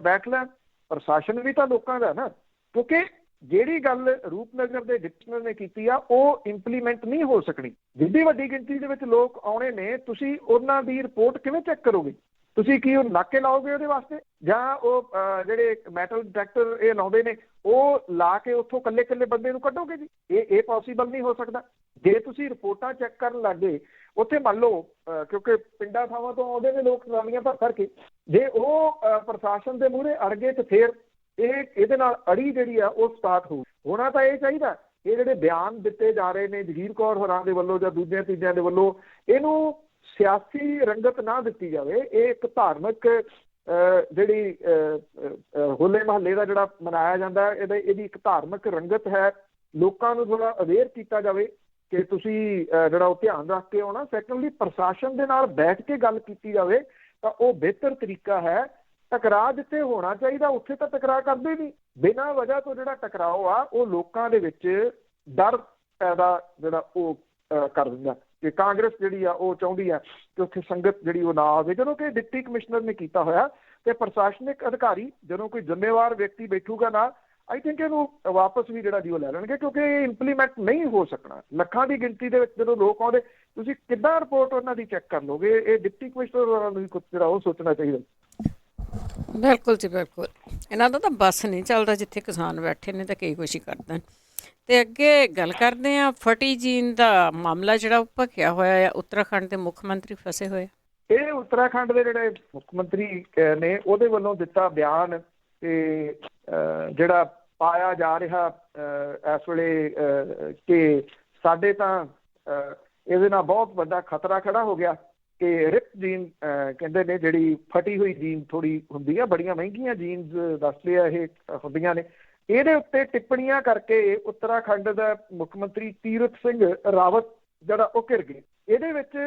ਬੈਠ ਲੈਣ। ਪ੍ਰਸ਼ਾਸਨ ਵੀ ਤਾਂ ਲੋਕਾਂ ਦਾ ਨਾ, ਕਿਉਂਕਿ ਜਿਹੜੀ ਗੱਲ ਰੂਪਨਗਰ ਦੇ ਡਿਪਟੀ ਨੇ ਕੀਤੀ ਆ ਉਹ ਇੰਪਲੀਮੈਂਟ ਨਹੀਂ ਹੋ ਸਕਣੀ। ਜਿੱਡੀ ਵੱਡੀ ਗਿਣਤੀ ਦੇ ਵਿੱਚ ਲੋਕ ਆਉਣੇ ਨੇ, ਤੁਸੀਂ ਉਹਨਾਂ ਦੀ ਰਿਪੋਰਟ ਕਿਵੇਂ ਚੈੱਕ ਕਰੋਗੇ? ਤੁਸੀਂ ਕੀ ਉਹ ਨਾਕੇ ਲਾਓਗੇ ਉਹਦੇ ਵਾਸਤੇ, ਜਾਂ ਉਹ ਜਿਹੜੇ ਮੈਟਲ ਡਿਟੈਕਟਰ ਇਹ ਲਾਉਂਦੇ ਨੇ ਉਹ ਲਾ ਕੇ ਉੱਥੋਂ ਕੱਲੇ ਬੰਦੇ ਨੂੰ ਕੱਢੋਗੇ ਜੀ? ਇਹ ਪੋਸੀਬਲ ਨਹੀਂ ਹੋ ਸਕਦਾ। ਜੇ ਤੁਸੀਂ ਰਿਪੋਰਟਾਂ ਚੈੱਕ ਕਰਨ ਲੱਗੇ ਉੱਥੇ ਮੰਨ ਲਓ ਕਿਉਂਕਿ ਪਿੰਡਾਂ ਥਾਵਾਂ ਤੋਂ ਆਉਂਦੇ ਨੇ ਲੋਕ ਸਲਾਮੀਆਂ ਭਰ ਕੇ, ਜੇ ਉਹ ਪ੍ਰਸ਼ਾਸਨ ਦੇ ਮੂਹਰੇ ਅੜ ਗਏ ਤੇ ਫਿਰ ਇਹਦੇ ਨਾਲ ਅੜੀ ਜਿਹੜੀ ਆ ਉਹ ਸਟਾਰਟ ਹੋਣਾ ਤਾਂ ਇਹ ਚਾਹੀਦਾ। ਇਹ ਜਿਹੜੇ ਬਿਆਨ ਦਿੱਤੇ ਜਾ ਰਹੇ ਨੇ ਜਗੀਰ ਕੌਰ ਹੋਰਾਂ ਦੇ ਵੱਲੋਂ ਜਾਂ ਦੂਜਿਆਂ ਤੀਜਿਆਂ ਦੇ ਵੱਲੋਂ, ਇਹਨੂੰ ਸਿਆਸੀ ਰੰਗਤ ਨਾ ਦਿੱਤੀ ਜਾਵੇ। ਇਹ ਇੱਕ ਧਾਰਮਿਕ ਜਿਹੜੀ ਹੋਲੇ ਮਹੱਲੇ ਦਾ ਜਿਹੜਾ ਮਨਾਇਆ ਜਾਂਦਾ ਇਹਦੀ ਇੱਕ ਧਾਰਮਿਕ ਰੰਗਤ ਹੈ। ਲੋਕਾਂ ਨੂੰ ਥੋੜ੍ਹਾ ਅਵੇਅਰ ਕੀਤਾ ਜਾਵੇ ਕਿ ਤੁਸੀਂ ਜਿਹੜਾ ਉਹ ਧਿਆਨ ਰੱਖ ਕੇ ਆਉਣਾ। ਸੈਕੰਡਲੀ ਪ੍ਰਸ਼ਾਸਨ ਦੇ ਨਾਲ ਬੈਠ ਕੇ ਗੱਲ ਕੀਤੀ ਜਾਵੇ ਤਾਂ ਉਹ ਬਿਹਤਰ ਤਰੀਕਾ ਹੈ। ਟਕਰਾਅ ਜਿੱਥੇ ਹੋਣਾ ਚਾਹੀਦਾ ਉੱਥੇ ਤਾਂ ਟਕਰਾਅ ਕਰਦੇ ਨਹੀਂ। ਬਿਨਾਂ ਵਜ੍ਹਾ ਤੋਂ ਜਿਹੜਾ ਟਕਰਾਓ ਆ ਉਹ ਲੋਕਾਂ ਦੇ ਵਿੱਚ ਡਰ ਪੈਦਾ ਜਿਹੜਾ ਉਹ ਕਰ ਦਿੰਦਾ ਕਿ ਕਾਂਗਰਸ ਜਿਹੜੀ ਆ ਉਹ ਚਾਹੁੰਦੀ ਆ ਕਿ ਉੱਥੇ ਸੰਗਤ ਜਿਹੜੀ ਉਹ ਨਾ ਆਵੇ। ਜਦੋਂ ਕਿ ਡਿਪਟੀ ਕਮਿਸ਼ਨਰ ਨੇ ਕੀਤਾ ਹੋਇਆ ਤੇ ਪ੍ਰਸ਼ਾਸਨਿਕ ਅਧਿਕਾਰੀ ਜਦੋਂ ਕੋਈ ਜ਼ਿੰਮੇਵਾਰ ਵਿਅਕਤੀ ਬੈਠੂਗਾ ਨਾਲ, ਆਈ ਥਿੰਕ ਇਹਨੂੰ ਵਾਪਸ ਵੀ ਜਿਹੜਾ ਜੀ ਉਹ ਲੈ ਲੈਣਗੇ, ਕਿਉਂਕਿ ਇਹ ਇੰਪਲੀਮੈਂਟ ਨਹੀਂ ਹੋ ਸਕਣਾ। ਲੱਖਾਂ ਦੀ ਗਿਣਤੀ ਦੇ ਵਿੱਚ ਜਦੋਂ ਲੋਕ ਆਉਂਦੇ, ਤੁਸੀਂ ਕਿੱਦਾਂ ਰਿਪੋਰਟ ਉਹਨਾਂ ਦੀ ਚੈੱਕ ਕਰ ਲਓਗੇ? ਇਹ ਡਿਪਟੀ ਕਮਿਸ਼ਨਰ ਹੋਰਾਂ ਨੂੰ ਕੁਝ ਜਿਹੜਾ ਉਹ ਸੋਚਣਾ ਚਾਹੀਦਾ। ਬਿਲਕੁਲ ਜੀ ਬਿਲਕੁਲ। ਇਹਨਾਂ ਦਾ ਤਾਂ ਬੱਸ ਨਹੀਂ ਚੱਲਦਾ, ਜਿੱਥੇ ਕਿਸਾਨ ਬੈਠੇ ਨੇ ਤਾਂ ਕਈ ਕੁਛ ਹੀ ਕਰਦੇ। ਤੇ ਅੱਗੇ ਗੱਲ ਕਰਦੇ ਹਾਂ ਫਟੀ ਜੀਨ ਦਾ ਮਾਮਲਾ ਜਿਹੜਾ ਉਹ ਭਖਿਆ ਹੋਇਆ ਆ। ਉੱਤਰਾਖੰਡ ਦੇ ਮੁੱਖ ਮੰਤਰੀ ਫਸੇ ਹੋਏ। ਇਹ ਉੱਤਰਾਖੰਡ ਦੇ ਜਿਹੜੇ ਮੁੱਖ ਮੰਤਰੀ ਨੇ ਉਹਦੇ ਵੱਲੋਂ ਦਿੱਤਾ ਬਿਆਨ ਤੇ ਜਿਹੜਾ ਪਾਇਆ ਜਾ ਰਿਹਾ ਇਸ ਵੇਲੇ ਕਿ ਸਾਡੇ ਤਾਂ ਇਹਦੇ ਨਾਲ ਬਹੁਤ ਵੱਡਾ ਖਤਰਾ ਖੜਾ ਹੋ ਗਿਆ ਕਿ ਰਿਪ ਜੀਨ ਕਹਿੰਦੇ ਨੇ ਜਿਹੜੀ ਫਟੀ ਹੋਈ ਜੀਨ ਥੋੜੀ ਹੁੰਦੀ ਆ, ਬੜੀਆਂ ਮਹਿੰਗੀਆਂ ਜੀਨਸ ਦੱਸਦੇ ਆ ਇਹ ਹੁੰਦੀਆਂ ਨੇ। ਇਹਦੇ ਉੱਤੇ ਟਿੱਪਣੀਆਂ ਕਰਕੇ ਉੱਤਰਾਖੰਡ ਦਾ ਮੁੱਖ ਮੰਤਰੀ ਤੀਰਥ ਸਿੰਘ ਰਾਵਤ ਜਿਹੜਾ ਉਹ ਘਿਰ ਗਏ। ਇਹਦੇ ਵਿੱਚ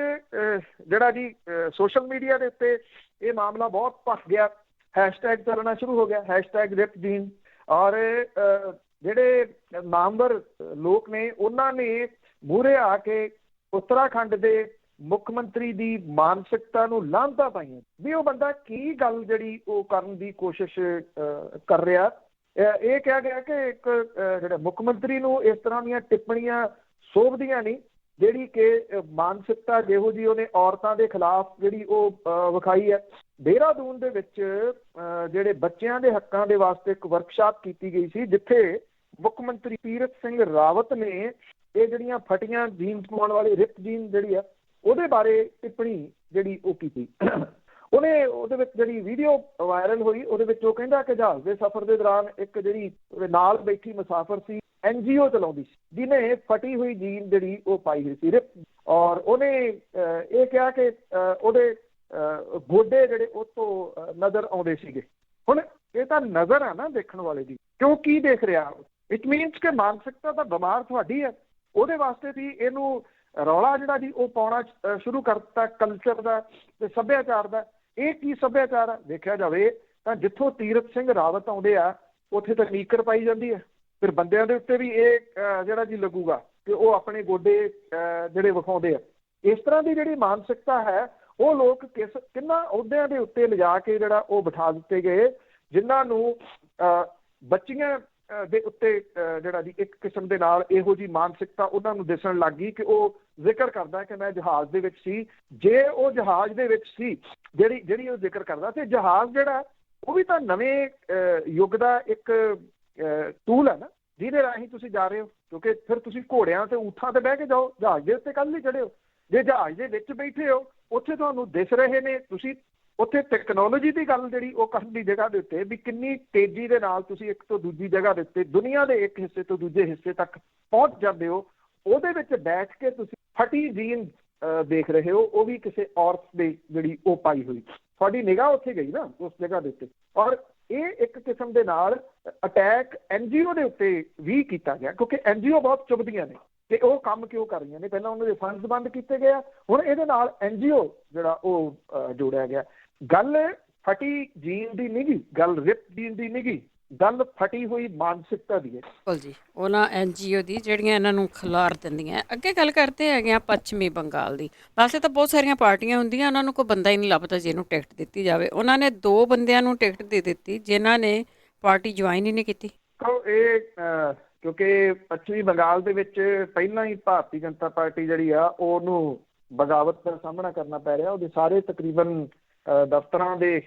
ਜਿਹੜਾ ਜੀ ਸੋਸ਼ਲ ਮੀਡੀਆ ਦੇ ਉੱਤੇ ਇਹ ਮਾਮਲਾ ਬਹੁਤ ਭਖ ਗਿਆ। ਹੈਸ਼ਟੈਗ ਚੱਲਣਾ ਸ਼ੁਰੂ ਹੋ ਗਿਆ, ਹੈਸ਼ਟੈਗ ਰਿਪ ਜੀਨ। ਔਰ ਜਿਹੜੇ ਨਾਮਵਰ ਲੋਕ ਨੇ ਉਹਨਾਂ ਨੇ ਮੂਹਰੇ ਆ ਕੇ ਉੱਤਰਾਖੰਡ ਦੇ ਮੁੱਖ ਮੰਤਰੀ ਦੀ ਮਾਨਸਿਕਤਾ ਨੂੰ ਲਾਂਘਦਾ ਪਾਈਆਂ ਵੀ ਉਹ ਬੰਦਾ ਕੀ ਗੱਲ ਜਿਹੜੀ ਉਹ ਕਰਨ ਦੀ ਕੋਸ਼ਿਸ਼ ਕਰ ਰਿਹਾ। ਇਹ ਕਿਹਾ ਗਿਆ ਕਿ ਇੱਕ ਜਿਹੜੇ ਮੁੱਖ ਮੰਤਰੀ ਨੂੰ ਇਸ ਤਰ੍ਹਾਂ ਦੀਆਂ ਟਿੱਪਣੀਆਂ ਸੋਭਦੀਆਂ ਨਹੀਂ, ਜਿਹੜੀ ਕਿ ਮਾਨਸਿਕਤਾ ਜਿਹੋ ਜਿਹੀ ਉਹਨੇ ਔਰਤਾਂ ਦੇ ਖਿਲਾਫ ਜਿਹੜੀ ਉਹ ਵਿਖਾਈ ਹੈ। ਦੇਹਰਾਦੂਨ ਦੇ ਵਿੱਚ ਜਿਹੜੇ ਬੱਚਿਆਂ ਦੇ ਹੱਕਾਂ ਦੇ ਵਾਸਤੇ ਇੱਕ ਵਰਕਸ਼ਾਪ ਕੀਤੀ ਗਈ ਸੀ, ਜਿੱਥੇ ਮੁੱਖ ਮੰਤਰੀ ਤੀਰਥ ਸਿੰਘ ਰਾਵਤ ਨੇ ਇਹ ਜਿਹੜੀਆਂ ਫਟੀਆਂ ਜੀਨਸ ਪਾਉਣ ਵਾਲੀ ਰਿਪ ਜੀਨ ਜਿਹੜੀ ਆ ਉਹਦੇ ਬਾਰੇ ਟਿੱਪਣੀ ਜਿਹੜੀ ਉਹ ਕੀਤੀ। ਉਹਨੇ ਉਹਦੇ ਵਿੱਚ ਜਿਹੜੀ ਵੀਡੀਓ ਵਾਇਰਲ ਹੋਈ ਉਹਦੇ ਵਿੱਚ ਉਹ ਕਹਿੰਦਾ ਕਿ ਜਹਾਜ਼ ਦੇ ਸਫ਼ਰ ਦੇ ਦੌਰਾਨ ਇੱਕ ਜਿਹੜੀ ਨਾਲ ਬੈਠੀ ਮੁਸਾਫਰ ਸੀ, NGO ਚਲਾਉਂਦੀ ਸੀ, ਜਿਹਨੇ ਫਟੀ ਹੋਈ ਜੀਨ ਜਿਹੜੀ ਉਹ ਪਾਈ ਹੋਈ ਸੀ ਰਿਪ। ਔਰ ਉਹਨੇ ਇਹ ਕਿਹਾ ਕਿ ਉਹਦੇ ਗੋਡੇ ਜਿਹੜੇ ਉਹ ਤੋਂ ਨਜ਼ਰ ਆਉਂਦੇ ਸੀਗੇ। ਹੁਣ ਇਹ ਤਾਂ ਨਜ਼ਰ ਆ ਨਾ ਦੇਖਣ ਵਾਲੇ ਦੀ, ਕਿਉਂ ਕੀ ਦੇਖ ਰਿਹਾ? ਇਟ ਮੀਨਸ ਕਿ ਮਾਨਸਿਕਤਾ ਤਾਂ ਬਿਮਾਰ ਤੁਹਾਡੀ ਹੈ। ਉਹਦੇ ਵਾਸਤੇ ਵੀ ਇਹਨੂੰ ਰੌਲਾ ਜਿਹੜਾ ਜੀ ਉਹ ਪਾਉਣਾ ਸ਼ੁਰੂ ਕਰਤਾ ਕਲਚਰ ਦਾ ਤੇ ਸੱਭਿਆਚਾਰ ਦਾ। ਇਹ ਕੀ ਸੱਭਿਆਚਾਰ ਆ? ਦੇਖਿਆ ਜਾਵੇ ਤਾਂ ਜਿੱਥੋਂ ਤੀਰਥ ਸਿੰਘ ਰਾਵਤ ਆਉਂਦੇ ਆ ਉੱਥੇ ਤਾਂ ਨੀਕਰ ਪਾਈ ਜਾਂਦੀ ਹੈ। ਫਿਰ ਬੰਦਿਆਂ ਦੇ ਉੱਤੇ ਵੀ ਇਹ ਜਿਹੜਾ ਜੀ ਲੱਗੂਗਾ ਕਿ ਉਹ ਆਪਣੇ ਗੋਡੇ ਜਿਹੜੇ ਵਿਖਾਉਂਦੇ ਆ। ਇਸ ਤਰ੍ਹਾਂ ਦੀ ਜਿਹੜੀ ਮਾਨਸਿਕਤਾ ਹੈ ਉਹ ਲੋਕ ਕਿੰਨਾ ਅਹੁਦਿਆਂ ਦੇ ਉੱਤੇ ਲਿਜਾ ਕੇ ਜਿਹੜਾ ਉਹ ਬਿਠਾ ਦਿੱਤੇ ਗਏ, ਜਿਨ੍ਹਾਂ ਨੂੰ ਬੱਚੀਆਂ ਦੇ ਉੱਤੇ ਜਿਹੜਾ ਜੀ ਇੱਕ ਕਿਸਮ ਦੇ ਨਾਲ ਇਹੋ ਜਿਹੀ ਮਾਨਸਿਕਤਾ ਉਹਨਾਂ ਨੂੰ ਦਿਸਣ ਲੱਗ ਗਈ ਕਿ ਉਹ ਜ਼ਿਕਰ ਕਰਦਾ ਕਿ ਮੈਂ ਜਹਾਜ਼ ਦੇ ਵਿੱਚ ਸੀ। ਜੇ ਉਹ ਜਹਾਜ਼ ਦੇ ਵਿੱਚ ਸੀ ਜਿਹੜੀ ਉਹ ਜ਼ਿਕਰ ਕਰਦਾ, ਤੇ ਜਹਾਜ਼ ਜਿਹੜਾ ਉਹ ਵੀ ਤਾਂ ਨਵੇਂ ਯੁੱਗ ਦਾ ਇੱਕ ਟੂਲ ਹੈ ਨਾ, ਜਿਹਦੇ ਰਾਹੀਂ ਤੁਸੀਂ ਜਾ ਰਹੇ ਹੋ। ਕਿਉਂਕਿ ਫਿਰ ਤੁਸੀਂ ਘੋੜਿਆਂ ਤੇ ਊਠਾਂ ਤੇ ਬਹਿ ਕੇ ਜਾਓ, ਜਹਾਜ਼ ਦੇ ਉੱਤੇ ਕੱਲ੍ਹ ਨਹੀਂ ਚੜ੍ਹੇ ਹੋ। ਜੇ ਜਹਾਜ਼ ਦੇ ਵਿੱਚ ਬੈਠੇ ਹੋ ਉੱਥੇ ਤੁਹਾਨੂੰ ਦਿਸ ਰਹੇ ਨੇ, ਤੁਸੀਂ ਉੱਥੇ ਟੈਕਨੋਲੋਜੀ ਦੀ ਗੱਲ ਜਿਹੜੀ ਉਹ ਕਰਨ ਦੀ ਜਗ੍ਹਾ ਦੇ ਉੱਤੇ ਵੀ ਕਿੰਨੀ ਤੇਜ਼ੀ ਦੇ ਨਾਲ ਤੁਸੀਂ ਇੱਕ ਤੋਂ ਦੂਜੀ ਜਗ੍ਹਾ ਦੇ ਉੱਤੇ ਦੁਨੀਆ ਦੇ ਇੱਕ ਹਿੱਸੇ ਤੋਂ ਦੂਜੇ ਹਿੱਸੇ ਤੱਕ ਪਹੁੰਚ ਜਾਂਦੇ ਹੋ, ਉਹਦੇ ਵਿੱਚ ਬੈਠ ਕੇ ਤੁਸੀਂ ਫਟੀ ਜੀਨ ਦੇਖ ਰਹੇ ਹੋ, ਉਹ ਵੀ ਕਿਸੇ ਔਰਤ ਦੇ ਜਿਹੜੀ ਉਹ ਪਾਈ ਹੋਈ। ਤੁਹਾਡੀ ਨਿਗਾਹ ਉੱਥੇ ਗਈ ਨਾ ਉਸ ਜਗ੍ਹਾ ਦੇ ਉੱਤੇ। ਔਰ ਇਹ ਇੱਕ ਕਿਸਮ ਦੇ ਨਾਲ ਅਟੈਕ NGO ਦੇ ਉੱਤੇ ਵੀ ਕੀਤਾ ਗਿਆ, ਕਿਉਂਕਿ NGO ਬਹੁਤ ਚੁੱਭਦੀਆਂ ਨੇ ਕਿ ਉਹ ਕੰਮ ਕਿਉਂ ਕਰ ਰਹੀਆਂ ਨੇ। ਪਹਿਲਾਂ ਉਹਨਾਂ ਦੇ ਫੰਡਸ ਬੰਦ ਕੀਤੇ ਗਏ ਆ, ਹੁਣ ਇਹਦੇ ਨਾਲ NGO ਜਿਹੜਾ ਉਹ ਜੋੜਿਆ ਗਿਆ। ਗੱਲ ਫਟੀ ਜੀਨ ਦੀ ਨਹੀਂ ਗੀ, ਗੱਲ ਰਿਪ ਜੀਨ ਦੀ ਨਹੀਂ ਗੀ, ਗੱਲ ਫਟੀ ਹੋਈ ਮਾਨਸਿਕਤਾ ਦੀ ਹੈ। ਬਿਲਕੁਲ ਜੀ, ਉਹਨਾਂ NGO ਦੀ ਜਿਹੜੀਆਂ ਇਹਨਾਂ ਨੂੰ ਖਿਲਾਰ ਦਿੰਦੀਆਂ। ਅੱਗੇ ਗੱਲ ਕਰਦੇ ਹੈਗੇ ਆ ਪੱਛਮੀ ਬੰਗਾਲ ਦੀ। ਵੈਸੇ ਤਾਂ ਬਹੁਤ ਸਾਰੀਆਂ ਪਾਰਟੀਆਂ ਹੁੰਦੀਆਂ, ਉਹਨਾਂ ਨੂੰ ਕੋਈ ਬੰਦਾ ਹੀ ਨਹੀਂ ਲੱਭਦਾ ਜਿਹਨੂੰ ਟਿਕਟ ਦਿੱਤੀ ਜਾਵੇ। ਉਹਨਾਂ ਨੇ 2 ਬੰਦਿਆਂ ਨੂੰ ਟਿਕਟ ਦੇ ਦਿੱਤੀ ਜਿਨ੍ਹਾਂ ਨੇ ਪਾਰਟੀ ਜੁਆਇਨ ਹੀ ਨਹੀਂ ਕੀਤੀ। ਇਹ ਕਿਉਂਕਿ ਪੱਛਮੀ ਬੰਗਾਲ ਦੇ ਵਿੱਚ ਪਹਿਲਾਂ ਹੀ ਭਾਰਤੀ ਜਨਤਾ ਪਾਰਟੀ ਜਿਹੜੀ ਆ ਉਹਨੂੰ ਬਗਾਵਤ ਦਾ ਸਾਹਮਣਾ ਕਰਨਾ ਪੈ ਰਿਹਾ। ਉਹਦੇ ਸਾਰੇ ਤਕਰੀਬਨ ਦਫ਼ਤਰਾਂ ਦੇ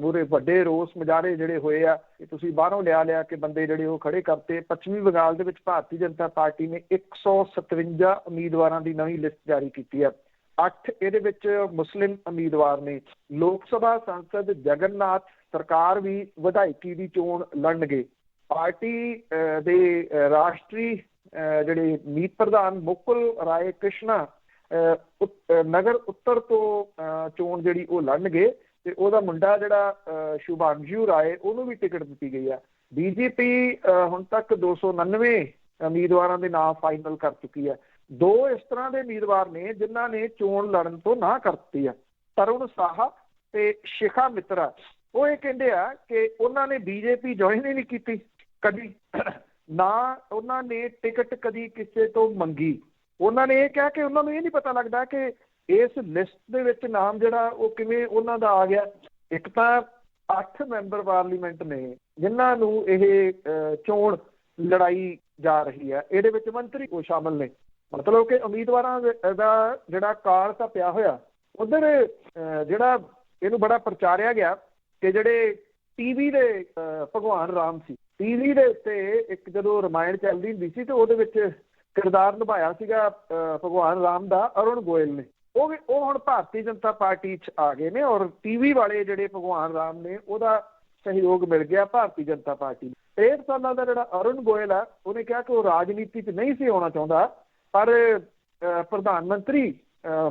ਮੂਹਰੇ ਵੱਡੇ ਰੋਸ ਮੁਜ਼ਾਹਰੇ ਜਿਹੜੇ ਹੋਏ ਆ ਕਿ ਤੁਸੀਂ ਬਾਹਰੋਂ ਲਿਆ ਕੇ ਬੰਦੇ ਜਿਹੜੇ ਉਹ ਖੜੇ ਕਰਤੇ। ਪੱਛਮੀ ਬੰਗਾਲ ਦੇ ਵਿੱਚ ਭਾਰਤੀ ਜਨਤਾ ਪਾਰਟੀ ਨੇ 157 ਉਮੀਦਵਾਰਾਂ ਦੀ ਨਵੀਂ ਲਿਸਟ ਜਾਰੀ ਕੀਤੀ ਹੈ। 8 ਇਹਦੇ ਵਿੱਚ ਮੁਸਲਿਮ ਉਮੀਦਵਾਰ ਨੇ। ਲੋਕ ਸਭਾ ਸੰਸਦ ਜਗਨਨਾਥ ਸਰਕਾਰ ਵੀ ਵਿਧਾਇਕੀ ਦੀ ਚੋਣ ਲੜਨਗੇ। ਪਾਰਟੀ ਦੇ ਰਾਸ਼ਟਰੀ ਜਿਹੜੇ ਮੀਤ ਪ੍ਰਧਾਨ ਮੁਕੁਲ ਰਾਏ ਕ੍ਰਿਸ਼ਨਾ ਨਗਰ ਉੱਤਰ ਤੋਂ ਚੋਣ ਜਿਹੜੀ ਉਹ ਲੜਨਗੇ ਤੇ ਉਹਦਾ ਮੁੰਡਾ ਜਿਹੜਾ ਸ਼ੁਭਾਂਸ਼ੂ ਰਾਏ ਉਹਨੂੰ ਵੀ ਟਿਕਟ ਦਿੱਤੀ ਗਈ ਆ। BJP ਹੁਣ ਤੱਕ 299 ਉਮੀਦਵਾਰਾਂ ਦੇ ਨਾਮ ਫਾਈਨਲ ਕਰ ਚੁੱਕੀ ਹੈ। 2 ਇਸ ਤਰ੍ਹਾਂ ਦੇ ਉਮੀਦਵਾਰ ਨੇ ਜਿਨ੍ਹਾਂ ਨੇ ਚੋਣ ਲੜਨ ਤੋਂ ਨਾ ਕਰ ਦਿੱਤੀ ਆ, ਤਰੁਣ ਸਾਹਾ ਤੇ ਸ਼ਿਖਾ ਮਿੱਤਰਾ। ਉਹ ਇਹ ਕਹਿੰਦੇ ਆ ਕਿ ਉਹਨਾਂ ਨੇ BJP ਜੁਆਇਨ ਹੀ ਨਹੀਂ ਕੀਤੀ ਕਦੀ, ਨਾ ਉਹਨਾਂ ਨੇ ਟਿਕਟ ਕਦੀ ਕਿਸੇ ਤੋਂ ਮੰਗੀ। ਉਹਨਾਂ ਨੇ ਇਹ ਕਿਹਾ ਕਿ ਉਹਨਾਂ ਨੂੰ ਇਹ ਨਹੀਂ ਪਤਾ ਲੱਗਦਾ ਕਿ ਇਸ ਲਿਸਟ ਦੇ ਵਿੱਚ ਨਾਮ ਜਿਹੜਾ ਉਹ ਕਿਵੇਂ ਉਹਨਾਂ ਦਾ ਆ ਗਿਆ। ਇੱਕ ਤਾਂ 8 ਮੈਂਬਰ ਪਾਰਲੀਮੈਂਟ ਨੇ ਜਿਨ੍ਹਾਂ ਨੂੰ ਇਹ ਚੋਣ ਲੜਾਈ ਜਾ ਰਹੀ ਹੈ, ਇਹਦੇ ਵਿੱਚ ਮੰਤਰੀ ਉਹ ਸ਼ਾਮਲ ਨੇ। ਮਤਲਬ ਕਿ ਉਮੀਦਵਾਰਾਂ ਦਾ ਜਿਹੜਾ ਕਾਲ ਤਾਂ ਪਿਆ ਹੋਇਆ। ਉਧਰ ਜਿਹੜਾ ਇਹਨੂੰ ਬੜਾ ਪ੍ਰਚਾਰਿਆ ਗਿਆ ਕਿ ਜਿਹੜੇ TV ਦੇ ਭਗਵਾਨ ਰਾਮ ਸੀ, TV ਦੇ ਉੱਤੇ ਇੱਕ ਜਦੋਂ ਰਾਮਾਇਣ ਚੱਲਦੀ ਹੁੰਦੀ ਸੀ ਤੇ ਉਹਦੇ ਵਿੱਚ ਕਿਰਦਾਰ ਨਿਭਾਇਆ ਸੀਗਾ ਭਗਵਾਨ ਰਾਮ ਦਾ ਅਰੁਣ ਗੋਇਲ ਨੇ। ਉਹ ਹੁਣ ਭਾਰਤੀ ਜਨਤਾ ਪਾਰਟੀ 'ਚ ਆ ਗਏ ਨੇ ਔਰ TV ਵਾਲੇ ਜਿਹੜੇ ਭਗਵਾਨ ਰਾਮ ਨੇ ਉਹਦਾ ਸਹਿਯੋਗ ਮਿਲ ਗਿਆ ਭਾਰਤੀ ਜਨਤਾ ਪਾਰਟੀ ਨੂੰ। 63 ਸਾਲਾਂ ਦਾ ਜਿਹੜਾ ਅਰੁਣ ਗੋਇਲ ਆ, ਉਹਨੇ ਕਿਹਾ ਕਿ ਉਹ ਰਾਜਨੀਤੀ 'ਚ ਨਹੀਂ ਸੀ ਆਉਣਾ ਚਾਹੁੰਦਾ, ਪਰ ਪ੍ਰਧਾਨ ਮੰਤਰੀ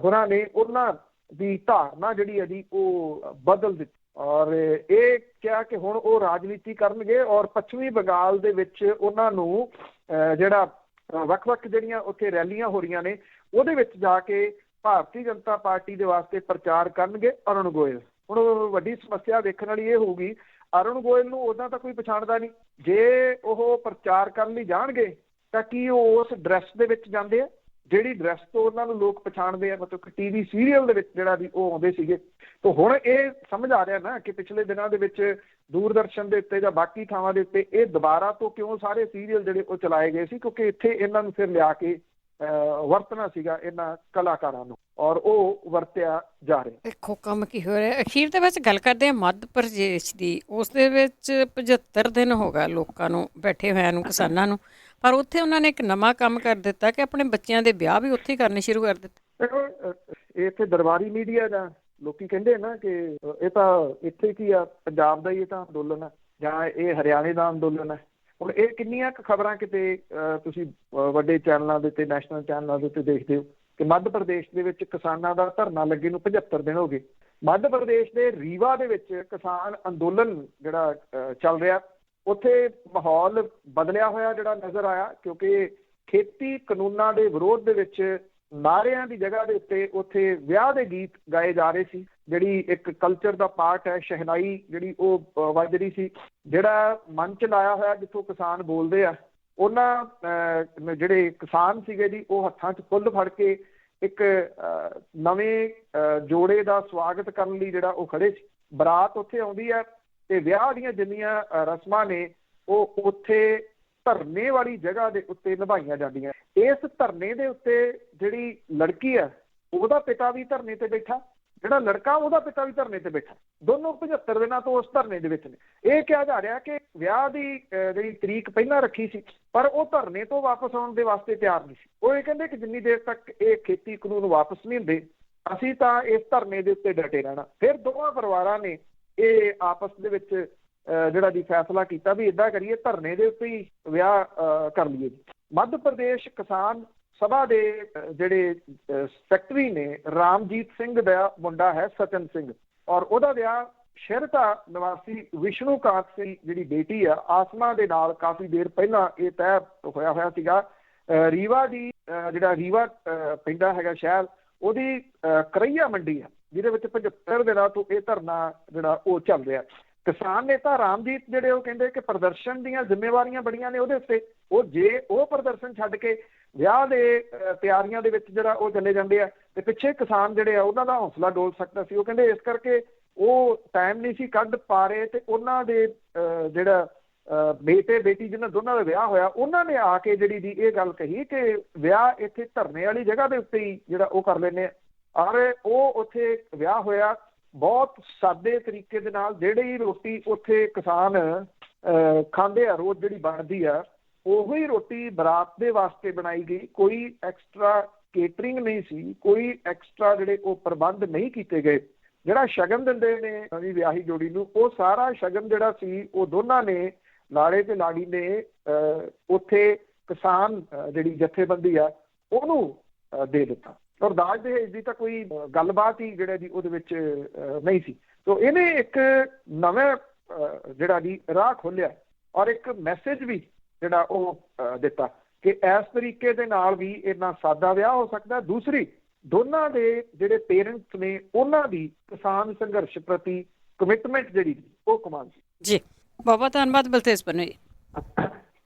ਹੋਰਾਂ ਨੇ ਉਹਨਾਂ ਦੀ ਧਾਰਨਾ ਜਿਹੜੀ ਹੈ ਜੀ ਉਹ ਬਦਲ ਦਿੱਤੀ ਔਰ ਇਹ ਕਿਹਾ ਕਿ ਹੁਣ ਉਹ ਰਾਜਨੀਤੀ ਕਰਨਗੇ। ਔਰ ਪੱਛਮੀ ਬੰਗਾਲ ਦੇ ਵਿੱਚ ਉਹਨਾਂ ਨੂੰ ਜਿਹੜਾ ਵੱਖ-ਵੱਖ ਜਿਹੜੀਆਂ ਉੱਥੇ ਰੈਲੀਆਂ ਹੋ ਰਹੀਆਂ ਨੇ ਉਹਦੇ ਵਿੱਚ ਜਾ ਕੇ ਭਾਰਤੀ ਜਨਤਾ ਪਾਰਟੀ ਦੇ ਵਾਸਤੇ ਪ੍ਰਚਾਰ ਕਰਨਗੇ ਅਰੁਣ ਗੋਇਲ। ਹੁਣ ਵੱਡੀ ਸਮੱਸਿਆ ਵੇਖਣ ਵਾਲੀ ਇਹ ਹੋਊਗੀ, ਅਰੁਣ ਗੋਇਲ ਨੂੰ ਉੱਦਾਂ ਤਾਂ ਕੋਈ ਪਛਾਣਦਾ ਨਹੀਂ। ਜੇ ਉਹ ਪ੍ਰਚਾਰ ਕਰਨ ਲਈ ਜਾਣਗੇ ਤਾਂ ਕੀ ਉਹ ਉਸ ਡਰੈਸ ਦੇ ਵਿੱਚ ਜਾਂਦੇ ਆ ਜਿਹੜੀ ਡਰੈਸ ਤੋਂ ਉਹਨਾਂ ਨੂੰ ਲੋਕ ਪਛਾਣਦੇ ਆ? ਮਤਲਬ ਕਿ TV ਸੀਰੀਅਲ ਦੇ ਵਿੱਚ ਜਿਹੜਾ ਵੀ ਉਹ ਆਉਂਦੇ ਸੀਗੇ। ਤਾਂ ਹੁਣ ਇਹ ਸਮਝ ਆ ਰਿਹਾ ਨਾ ਕਿ ਪਿਛਲੇ ਦਿਨਾਂ ਦੇ ਵਿੱਚ ਦੂਰਦਰਸ਼ਨ ਦੇ ਉੱਤੇ ਜਾਂ ਬਾਕੀ ਥਾਵਾਂ ਦੇ ਉੱਤੇ ਇਹ ਦੁਬਾਰਾ ਤੋਂ ਕਿਉਂ ਸਾਰੇ ਸੀਰੀਅਲ ਜਿਹੜੇ ਉਹ ਚਲਾਏ ਗਏ ਸੀ, ਕਿਉਂਕਿ ਇੱਥੇ ਇਹਨਾਂ ਨੂੰ ਫਿਰ ਲਿਆ ਕੇ ਵਰਤਣਾ ਸੀਗਾ ਇਹਨਾਂ ਕਲਾਕਾਰਾਂ ਨੂੰ ਔਰ ਉਹ ਵਰਤਿਆ ਜਾ ਰਿਹਾ। ਦੇਖੋ ਕੰਮ ਕੀ ਹੋ ਰਿਹਾ। ਅਖੀਰ ਦੇ ਵਿੱਚ ਗੱਲ ਕਰਦੇ ਹਾਂ ਮੱਧ ਪ੍ਰਦੇਸ਼ ਦੀ। ਉਸ ਦੇ ਵਿੱਚ 75 ਦਿਨ ਹੋ ਗਿਆ ਲੋਕਾਂ ਨੂੰ ਬੈਠੇ ਹੋਇਆਂ ਨੂੰ, ਕਿਸਾਨਾਂ ਨੂੰ, ਪਰ ਉੱਥੇ ਉਹਨਾਂ ਨੇ ਇੱਕ ਨਵਾਂ ਕੰਮ ਕਰ ਦਿੱਤਾ ਕਿ ਆਪਣੇ ਬੱਚਿਆਂ ਦੇ ਵਿਆਹ ਵੀ ਉੱਥੇ ਕਰਨੇ ਸ਼ੁਰੂ ਕਰ ਦਿੱਤੇ। ਦੇਖੋ ਇਹ ਇੱਥੇ ਦਰਬਾਰੀ ਮੀਡੀਆ ਦਾ ਲੋਕੀ ਕਹਿੰਦੇ ਨਾ ਕਿ ਇਹ ਤਾਂ ਇੱਥੇ ਕੀ ਆ, ਪੰਜਾਬ ਦਾ ਹੀ ਇਹ ਤਾਂ ਅੰਦੋਲਨ ਹੈ ਜਾਂ ਇਹ ਹਰਿਆਣੇ ਦਾ ਅੰਦੋਲਨ ਹੈ। ਹੁਣ ਇਹ ਕਿੰਨੀਆਂ ਕੁ ਖਬਰਾਂ ਕਿਤੇ ਤੁਸੀਂ ਵੱਡੇ ਚੈਨਲਾਂ ਦੇ ਉੱਤੇ, ਨੈਸ਼ਨਲ ਚੈਨਲਾਂ ਦੇ ਉੱਤੇ ਦੇਖਦੇ ਹੋ ਕਿ ਮੱਧ ਪ੍ਰਦੇਸ਼ ਦੇ ਵਿੱਚ ਕਿਸਾਨਾਂ ਦਾ ਧਰਨਾ ਲੱਗੇ ਨੂੰ 75 ਦਿਨ ਹੋ ਗਏ। ਮੱਧ ਪ੍ਰਦੇਸ਼ ਦੇ ਰੀਵਾ ਦੇ ਵਿੱਚ ਕਿਸਾਨ ਅੰਦੋਲਨ ਜਿਹੜਾ ਚੱਲ ਰਿਹਾ, ਉੱਥੇ ਮਾਹੌਲ ਬਦਲਿਆ ਹੋਇਆ ਜਿਹੜਾ ਨਜ਼ਰ ਆਇਆ, ਕਿਉਂਕਿ ਖੇਤੀ ਕਾਨੂੰਨਾਂ ਦੇ ਵਿਰੋਧ ਦੇ ਵਿੱਚ ਨਾਅਰਿਆਂ ਦੀ ਜਗ੍ਹਾ ਦੇ ਉੱਤੇ ਉੱਥੇ ਵਿਆਹ ਦੇ ਗੀਤ ਗਾਏ ਜਾ ਰਹੇ ਸੀ। ਜਿਹੜੀ ਇੱਕ ਕਲਚਰ ਦਾ ਪਾਰਟ ਹੈ, ਸ਼ਹਿਨਾਈ ਜਿਹੜੀ ਉਹ ਵੱਜ ਰਹੀ ਸੀ। ਜਿਹੜਾ ਮੰਚ ਲਾਇਆ ਹੋਇਆ ਜਿੱਥੋਂ ਕਿਸਾਨ ਬੋਲਦੇ ਆ, ਉਹਨਾਂ ਜਿਹੜੇ ਕਿਸਾਨ ਸੀਗੇ ਜੀ ਉਹ ਹੱਥਾਂ 'ਚ ਫੁੱਲ ਫੜ ਕੇ ਇੱਕ ਨਵੇਂ ਜੋੜੇ ਦਾ ਸਵਾਗਤ ਕਰਨ ਲਈ ਜਿਹੜਾ ਉਹ ਖੜੇ ਸੀ। ਬਰਾਤ ਉੱਥੇ ਆਉਂਦੀ ਹੈ ਤੇ ਵਿਆਹ ਦੀਆਂ ਜਿੰਨੀਆਂ ਰਸਮਾਂ ਨੇ ਉਹ ਉੱਥੇ ਧਰਨੇ ਵਾਲੀ ਜਗ੍ਹਾ ਦੇ ਉੱਤੇ ਨਿਭਾਈਆਂ ਜਾਂਦੀਆਂ। ਇਸ ਧਰਨੇ ਦੇ ਉੱਤੇ ਜਿਹੜੀ ਲੜਕੀ ਹੈ ਉਹਦਾ ਪਿਤਾ ਵੀ ਧਰਨੇ ਤੇ ਬੈਠਾ, ਜਿਹੜਾ ਲੜਕਾ ਉਹਦਾ ਪਿਤਾ ਵੀ ਧਰਨੇ ਤੇ ਬੈਠਾ। ਦੋਨੋਂ 75 ਦਿਨਾਂ ਤੋਂ ਉਸ ਧਰਨੇ ਦੇ ਵਿੱਚ ਨੇ। ਇਹ ਕਿਹਾ ਜਾ ਰਿਹਾ ਕਿ ਵਿਆਹ ਦੀ ਜਿਹੜੀ ਤਰੀਕ ਪਹਿਲਾਂ ਰੱਖੀ ਸੀ ਪਰ ਉਹ ਧਰਨੇ ਤੋਂ ਵਾਪਸ ਆਉਣ ਦੇ ਵਾਸਤੇ ਤਿਆਰ ਨਹੀਂ ਸੀ। ਉਹ ਇਹ ਕਹਿੰਦੇ ਕਿ ਜਿੰਨੀ ਦੇਰ ਤੱਕ ਇਹ ਖੇਤੀ ਕਾਨੂੰਨ ਵਾਪਸ ਨਹੀਂ ਹੁੰਦੇ ਅਸੀਂ ਤਾਂ ਇਸ ਧਰਨੇ ਦੇ ਉੱਤੇ ਡਟੇ ਰਹਿਣਾ। ਫਿਰ ਦੋਵਾਂ ਪਰਿਵਾਰਾਂ ਨੇ ਇਹ ਆਪਸ ਦੇ ਵਿੱਚ ਜਿਹੜਾ ਜੀ ਫੈਸਲਾ ਕੀਤਾ ਵੀ ਇਦਾਂ ਕਰੀਏ, ਧਰਨੇ ਦੇ ਉੱਤੇ ਹੀ ਵਿਆਹ ਕਰ ਲਈਏ। ਮੱਧ ਪ੍ਰਦੇਸ਼ ਕਿਸਾਨ ਸਭਾ ਦੇ ਜਿਹੜੇ ਸੈਕਟਰੀ ਨੇ, ਰਾਮਜੀਤ ਸਿੰਘ ਦਾ ਮੁੰਡਾ ਹੈ ਸਚਨ ਸਿੰਘ, ਔਰ ਉਹਦਾ ਵਿਆਹ ਸ਼ਹਿਰਤਾ ਨਿਵਾਸੀ ਵਿਸ਼ਨੂਕਾਂਤ ਸਿੰਘ ਜਿਹੜੀ ਬੇਟੀ ਆ ਆਸਮਾ ਦੇ ਨਾਲ ਕਾਫੀ ਦੇਰ ਪਹਿਲਾਂ ਇਹ ਤੈਅ ਹੋਇਆ ਸੀਗਾ। ਰੀਵਾ ਦੀ ਜਿਹੜਾ ਰੀਵਾ ਪੈਂਦਾ ਹੈਗਾ ਸ਼ਹਿਰ, ਉਹਦੀ ਕਰਈਆ ਮੰਡੀ ਆ ਜਿਹਦੇ ਵਿੱਚ 75 ਦਿਨਾਂ ਤੋਂ ਇਹ ਧਰਨਾ ਜਿਹੜਾ ਉਹ ਚੱਲ ਰਿਹਾ। ਕਿਸਾਨ ਨੇਤਾ ਰਾਮਜੀਤ ਜਿਹੜੇ ਉਹ ਕਹਿੰਦੇ ਕਿ ਪ੍ਰਦਰਸ਼ਨ ਦੀਆਂ ਜ਼ਿੰਮੇਵਾਰੀਆਂ ਬੜੀਆਂ ਨੇ ਉਹਦੇ ਉੱਤੇ, ਉਹ ਜੇ ਉਹ ਪ੍ਰਦਰਸ਼ਨ ਛੱਡ ਕੇ ਵਿਆਹ ਦੇ ਤਿਆਰੀਆਂ ਦੇ ਵਿੱਚ ਜਿਹੜਾ ਉਹ ਚੱਲੇ ਜਾਂਦੇ ਆ ਤੇ ਪਿੱਛੇ ਕਿਸਾਨ ਜਿਹੜੇ ਆ ਉਹਨਾਂ ਦਾ ਹੌਸਲਾ ਡੋਲ ਸਕਦਾ ਸੀ। ਉਹ ਕਹਿੰਦੇ ਇਸ ਕਰਕੇ ਉਹ ਟਾਈਮ ਨਹੀਂ ਸੀ ਕੱਢ ਪਾ ਰਹੇ ਤੇ ਉਹਨਾਂ ਦੇ ਜਿਹੜਾ ਬੇਟੇ ਬੇਟੀ ਜਿਹਨਾਂ ਦੋਨਾਂ ਦਾ ਵਿਆਹ ਹੋਇਆ ਉਹਨਾਂ ਨੇ ਆ ਕੇ ਜਿਹੜੀ ਦੀ ਇਹ ਗੱਲ ਕਹੀ ਕਿ ਵਿਆਹ ਇੱਥੇ ਧਰਨੇ ਵਾਲੀ ਜਗ੍ਹਾ ਦੇ ਉੱਤੇ ਹੀ ਜਿਹੜਾ ਉਹ ਕਰ ਲੈਂਦੇ ਆ। ਔਰ ਉਹ ਉੱਥੇ ਵਿਆਹ ਹੋਇਆ ਬਹੁਤ ਸਾਦੇ ਤਰੀਕੇ ਦੇ ਨਾਲ। ਜਿਹੜੀ ਰੋਟੀ ਉੱਥੇ ਕਿਸਾਨ ਖਾਂਦੇ ਆ ਰੋਜ਼ ਜਿਹੜੀ ਬਣਦੀ ਆ, ਉਹੀ ਰੋਟੀ ਬਰਾਤ ਦੇ ਵਾਸਤੇ ਬਣਾਈ ਗਈ। ਕੋਈ ਐਕਸਟਰਾ ਕੇਟਰਿੰਗ ਨਹੀਂ ਸੀ, ਕੋਈ ਐਕਸਟਰਾ ਜਿਹੜੇ ਉਹ ਪ੍ਰਬੰਧ ਨਹੀਂ ਕੀਤੇ ਗਏ। ਜਿਹੜਾ ਸ਼ਗਨ ਦਿੰਦੇ ਨੇ ਨਵੀਂ ਵਿਆਹੀ ਜੋੜੀ ਨੂੰ, ਉਹ ਸਾਰਾ ਸ਼ਗਨ ਜਿਹੜਾ ਸੀ ਉਹ ਦੋਨਾਂ ਨੇ, ਲਾੜੇ ਤੇ ਲਾੜੀ ਨੇ, ਉੱਥੇ ਕਿਸਾਨ ਜਿਹੜੀ ਜਥੇਬੰਦੀ ਆ ਉਹਨੂੰ ਦੇ ਦਿੱਤਾ। ਔਰ ਦਾਜ ਦਹੇਜ ਦੀ ਤਾਂ ਕੋਈ ਗੱਲਬਾਤ ਹੀ ਜਿਹੜਾ ਜੀ ਉਹਦੇ ਵਿੱਚ ਨਹੀਂ ਸੀ। ਸੋ ਇਹਨੇ ਇੱਕ ਨਵਾਂ ਜਿਹੜਾ ਜੀ ਰਾਹ ਖੋਲ੍ਹਿਆ ਔਰ ਇੱਕ ਮੈਸੇਜ ਵੀ ਜਿਹੜਾ ਉਹ ਦਿੱਤਾ ਕਿ ਇਸ ਤਰੀਕੇ ਦੇ ਨਾਲ ਵੀ ਇੰਨਾ ਸਾਦਾ ਵਿਆਹ ਹੋ ਸਕਦਾ। ਦੂਸਰੀ, ਦੋਨਾਂ ਦੇ ਜਿਹੜੇ ਪੇਰੈਂਟਸ ਨੇ ਉਹਨਾਂ ਦੀ ਕਿਸਾਨ ਸੰਘਰਸ਼ ਪ੍ਰਤੀ ਕਮਿਟਮੈਂਟ ਜਿਹੜੀ ਉਹ ਕਮਾਲ ਸੀ ਜੀ। ਬਹੁਤ ਧੰਨਵਾਦ ਬਲਤੇਜ ਪੰਨੂ ਜੀ।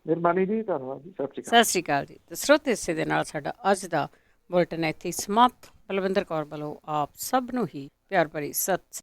ਮਿਹਰਬਾਨੀ ਜੀ, ਧੰਨਵਾਦ ਜੀ, ਸਤਿ ਸ਼੍ਰੀ ਅਕਾਲ ਜੀ। ਤੇ ਸਰੋਤੇ ਇਸੇ ਦੇ ਨਾਲ ਸਾਡਾ ਅੱਜ ਦਾ ਬੁਲੇਟਿਨ ਇੱਥੇ ਸਮਾਪਤ। ਬਲਵਿੰਦਰ ਕੌਰ ਵੱਲੋਂ ਆਪ ਸਭ ਨੂੰ ਹੀ ਪਿਆਰ ਭਰੀ ਸਤਿ